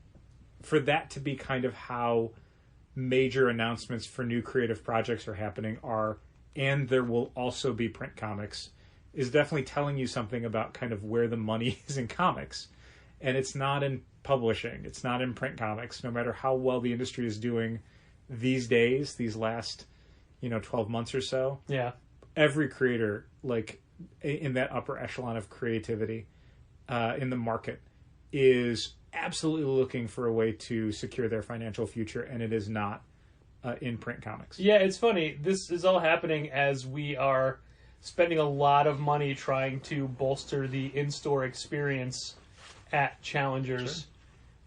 S1: for that to be kind of how major announcements for new creative projects are happening and there will also be print comics, is definitely telling you something about kind of where the money is in comics. And it's not in publishing. It's not in print comics, no matter how well the industry is doing these days, these last, 12 months or so.
S2: Yeah.
S1: Every creator, like, in that upper echelon of creativity in the market is absolutely looking for a way to secure their financial future, and it is not in print comics.
S2: Yeah, it's funny. This is all happening as we are spending a lot of money trying to bolster the in-store experience at Challengers,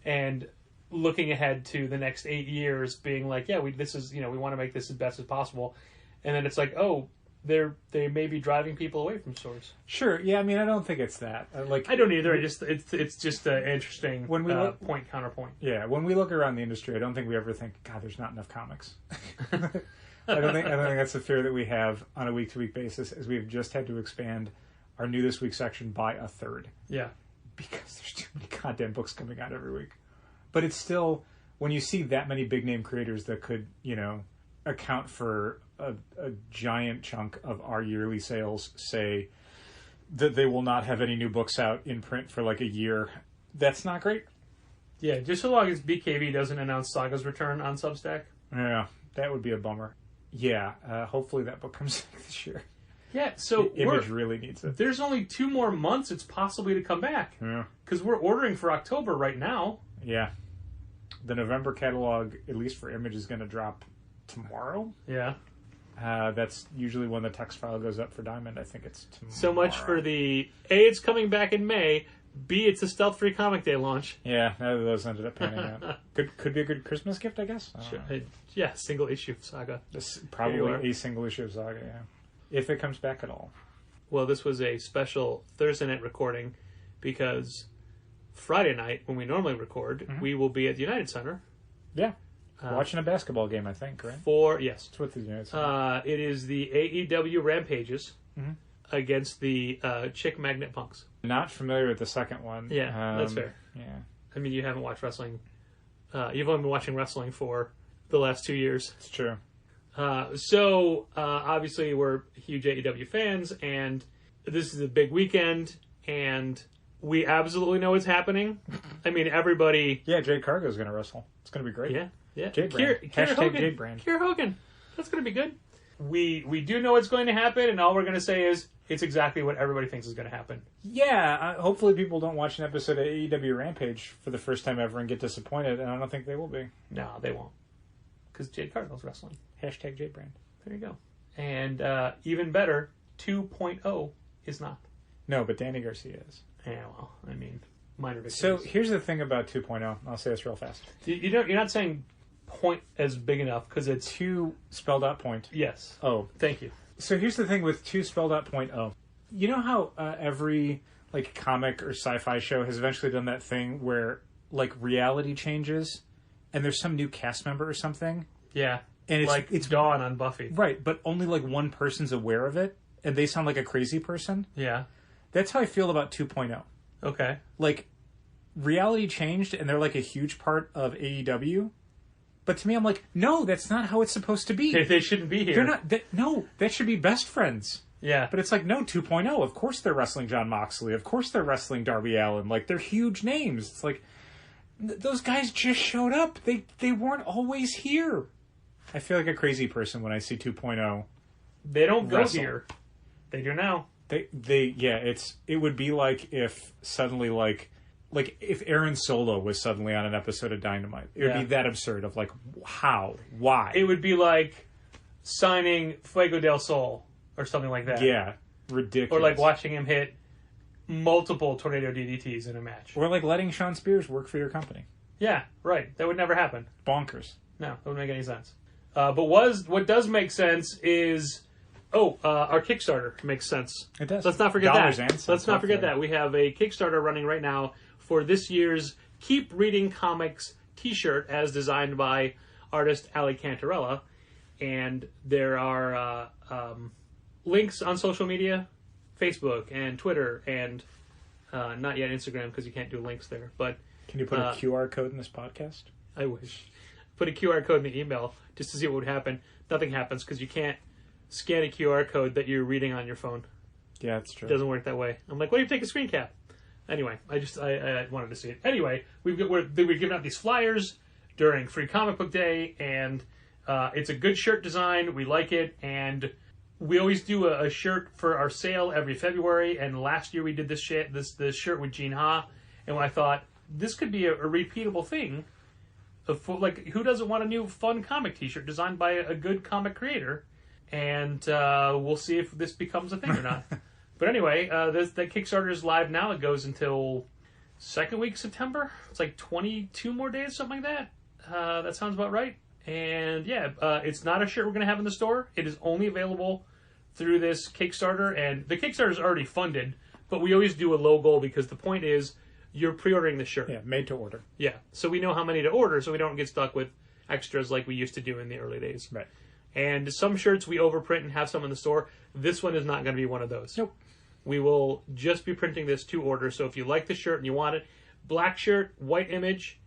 S2: and looking ahead to the next 8 years, being like, yeah, we want to make this as best as possible, and then it's like, oh, they may be driving people away from stores.
S1: Sure, yeah. I mean, I don't think it's that.
S2: I don't either. It's just an interesting
S1: when we look,
S2: point counterpoint.
S1: Yeah, when we look around the industry, I don't think we ever think, God, there's not enough comics. I don't think that's the fear that we have on a week-to-week basis, as we've just had to expand our new this week section by a third.
S2: Yeah,
S1: because there's too many goddamn books coming out every week. But it's still, when you see that many big name creators that could, account for a giant chunk of our yearly sales, say that they will not have any new books out in print for like a year, that's not great.
S2: Yeah, just so long as BKV doesn't announce Saga's return on Substack.
S1: Yeah, that would be a bummer. Yeah, hopefully that book comes back this year.
S2: Yeah, so
S1: Image really needs it.
S2: There's only 2 more months it's possibly to come back.
S1: Yeah.
S2: Because we're ordering for October right now.
S1: Yeah. The November catalog, at least for Image, is going to drop tomorrow.
S2: Yeah.
S1: That's usually when the text file goes up for Diamond. I think it's tomorrow.
S2: So much for the A, it's coming back in May. B, it's a stealth-free comic day launch.
S1: Yeah, none of those ended up panning out. Could be a good Christmas gift, I guess.
S2: Yeah, single issue of Saga.
S1: Probably a single issue of Saga, yeah. If it comes back at all.
S2: Well, this was a special Thursday night recording because Friday night, when we normally record, we will be at the United Center.
S1: Yeah. Watching a basketball game, I think, right?
S2: Yes.
S1: It's with the United Center.
S2: It is the AEW Rampages against the Chick Magnet Punks.
S1: Not familiar with the second one.
S2: Yeah, that's fair.
S1: Yeah.
S2: I mean, you haven't watched wrestling. You've only been watching wrestling for the last 2 years.
S1: It's true.
S2: So, obviously, we're huge AEW fans, and this is a big weekend, and we absolutely know what's happening. I mean, everybody...
S1: Yeah, Jade Cargo's going to wrestle. It's going to be great.
S2: Yeah.
S1: Jade Brand. Hashtag
S2: Hogan.
S1: Jade Brand.
S2: Kiera Hogan. That's going to be good. we do know what's going to happen, and all we're going to say is it's exactly what everybody thinks is going to happen.
S1: Yeah, hopefully people don't watch an episode of AEW Rampage for the first time ever and get disappointed, and I don't think they will be.
S2: No, they won't. Because Jade Cargill's wrestling.
S1: Hashtag Jade Brand.
S2: There you go. And even better, 2.0 is not.
S1: No, but Danny Garcia is.
S2: Yeah, well, I mean, minor victories.
S1: So here's the thing about 2.0. I'll say this real fast.
S2: You're not saying point as big enough because it's...
S1: 2 spelled out point.
S2: Yes.
S1: Oh.
S2: Thank you.
S1: So here's the thing with 2 spelled out point oh. You know how every like comic or sci-fi show has eventually done that thing where like reality changes and there's some new cast member or something?
S2: Yeah.
S1: And
S2: it's Dawn on Buffy.
S1: Right, but only like one person's aware of it and they sound like a crazy person.
S2: Yeah.
S1: That's how I feel about 2.0.
S2: Okay.
S1: Like reality changed and they're like a huge part of AEW. But to me, I'm like, no, that's not how it's supposed to be.
S2: They shouldn't be here.
S1: They're not. No, that should be best friends.
S2: Yeah.
S1: But it's like, no, 2.0. Of course they're wrestling Jon Moxley. Of course they're wrestling Darby Allin. Like, they're huge names. It's like, those guys just showed up. They weren't always here. I feel like a crazy person when I see 2.0.
S2: They don't go
S1: wrestle.
S2: here. They do now.
S1: It would be like if suddenly like if Aaron Solo was suddenly on an episode of Dynamite. It would be that absurd of like, how? Why?
S2: It would be like signing Fuego del Sol or something like that.
S1: Yeah. Ridiculous.
S2: Or like watching him hit multiple tornado DDTs in a match.
S1: Or like letting Sean Spears work for your company.
S2: Yeah, right. That would never happen.
S1: Bonkers.
S2: No, that wouldn't make any sense. But what does make sense is... our Kickstarter makes sense.
S1: It does.
S2: Let's not forget
S1: Dollars
S2: that.
S1: and cents,
S2: Let's not forget
S1: hopefully.
S2: that. We have a Kickstarter running right now for this year's Keep Reading Comics t-shirt as designed by artist Ali Cantarella. And there are links on social media, Facebook and Twitter, and not yet Instagram because you can't do links there. But
S1: Can you put a QR code in this podcast?
S2: I wish. Put a QR code in the email just to see what would happen. Nothing happens because you can't scan a QR code that you're reading on your phone.
S1: Yeah, that's true.
S2: It doesn't work that way. I'm like, why do you take a screen cap? Anyway, I wanted to see it. Anyway, we're giving out these flyers during Free Comic Book Day, and it's a good shirt design. We like it, and we always do a shirt for our sale every February. And last year we did this shirt with Gene Ha, and I thought this could be a repeatable thing. Like, who doesn't want a new fun comic T-shirt designed by a good comic creator? And we'll see if this becomes a thing or not. But anyway, that Kickstarter is live now. It goes until second week of September. It's like 22 more days, something like that. That sounds about right. And yeah, it's not a shirt we're going to have in the store. It is only available through this Kickstarter. And the Kickstarter is already funded, but we always do a low goal because the point is you're pre-ordering the shirt.
S1: Yeah, made to order.
S2: Yeah, so we know how many to order so we don't get stuck with extras like we used to do in the early days.
S1: Right.
S2: And some shirts we overprint and have some in the store. This one is not going to be one of those.
S1: Nope.
S2: We will just be printing this to order. So if you like the shirt and you want it, black shirt, white image.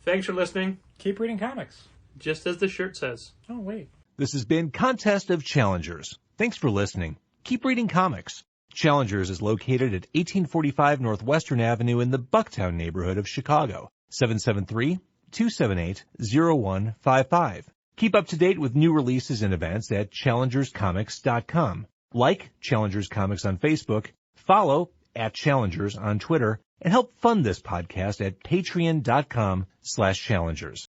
S2: Thanks for listening.
S1: Keep reading comics.
S2: Just as the shirt says.
S1: Oh, wait.
S4: This has been Contest of Challengers. Thanks for listening. Keep reading comics. Challengers is located at 1845 Northwestern Avenue in the Bucktown neighborhood of Chicago. 773-278-0155. Keep up to date with new releases and events at challengerscomics.com. Like Challengers Comics on Facebook, follow @Challengers on Twitter, and help fund this podcast at patreon.com/challengers.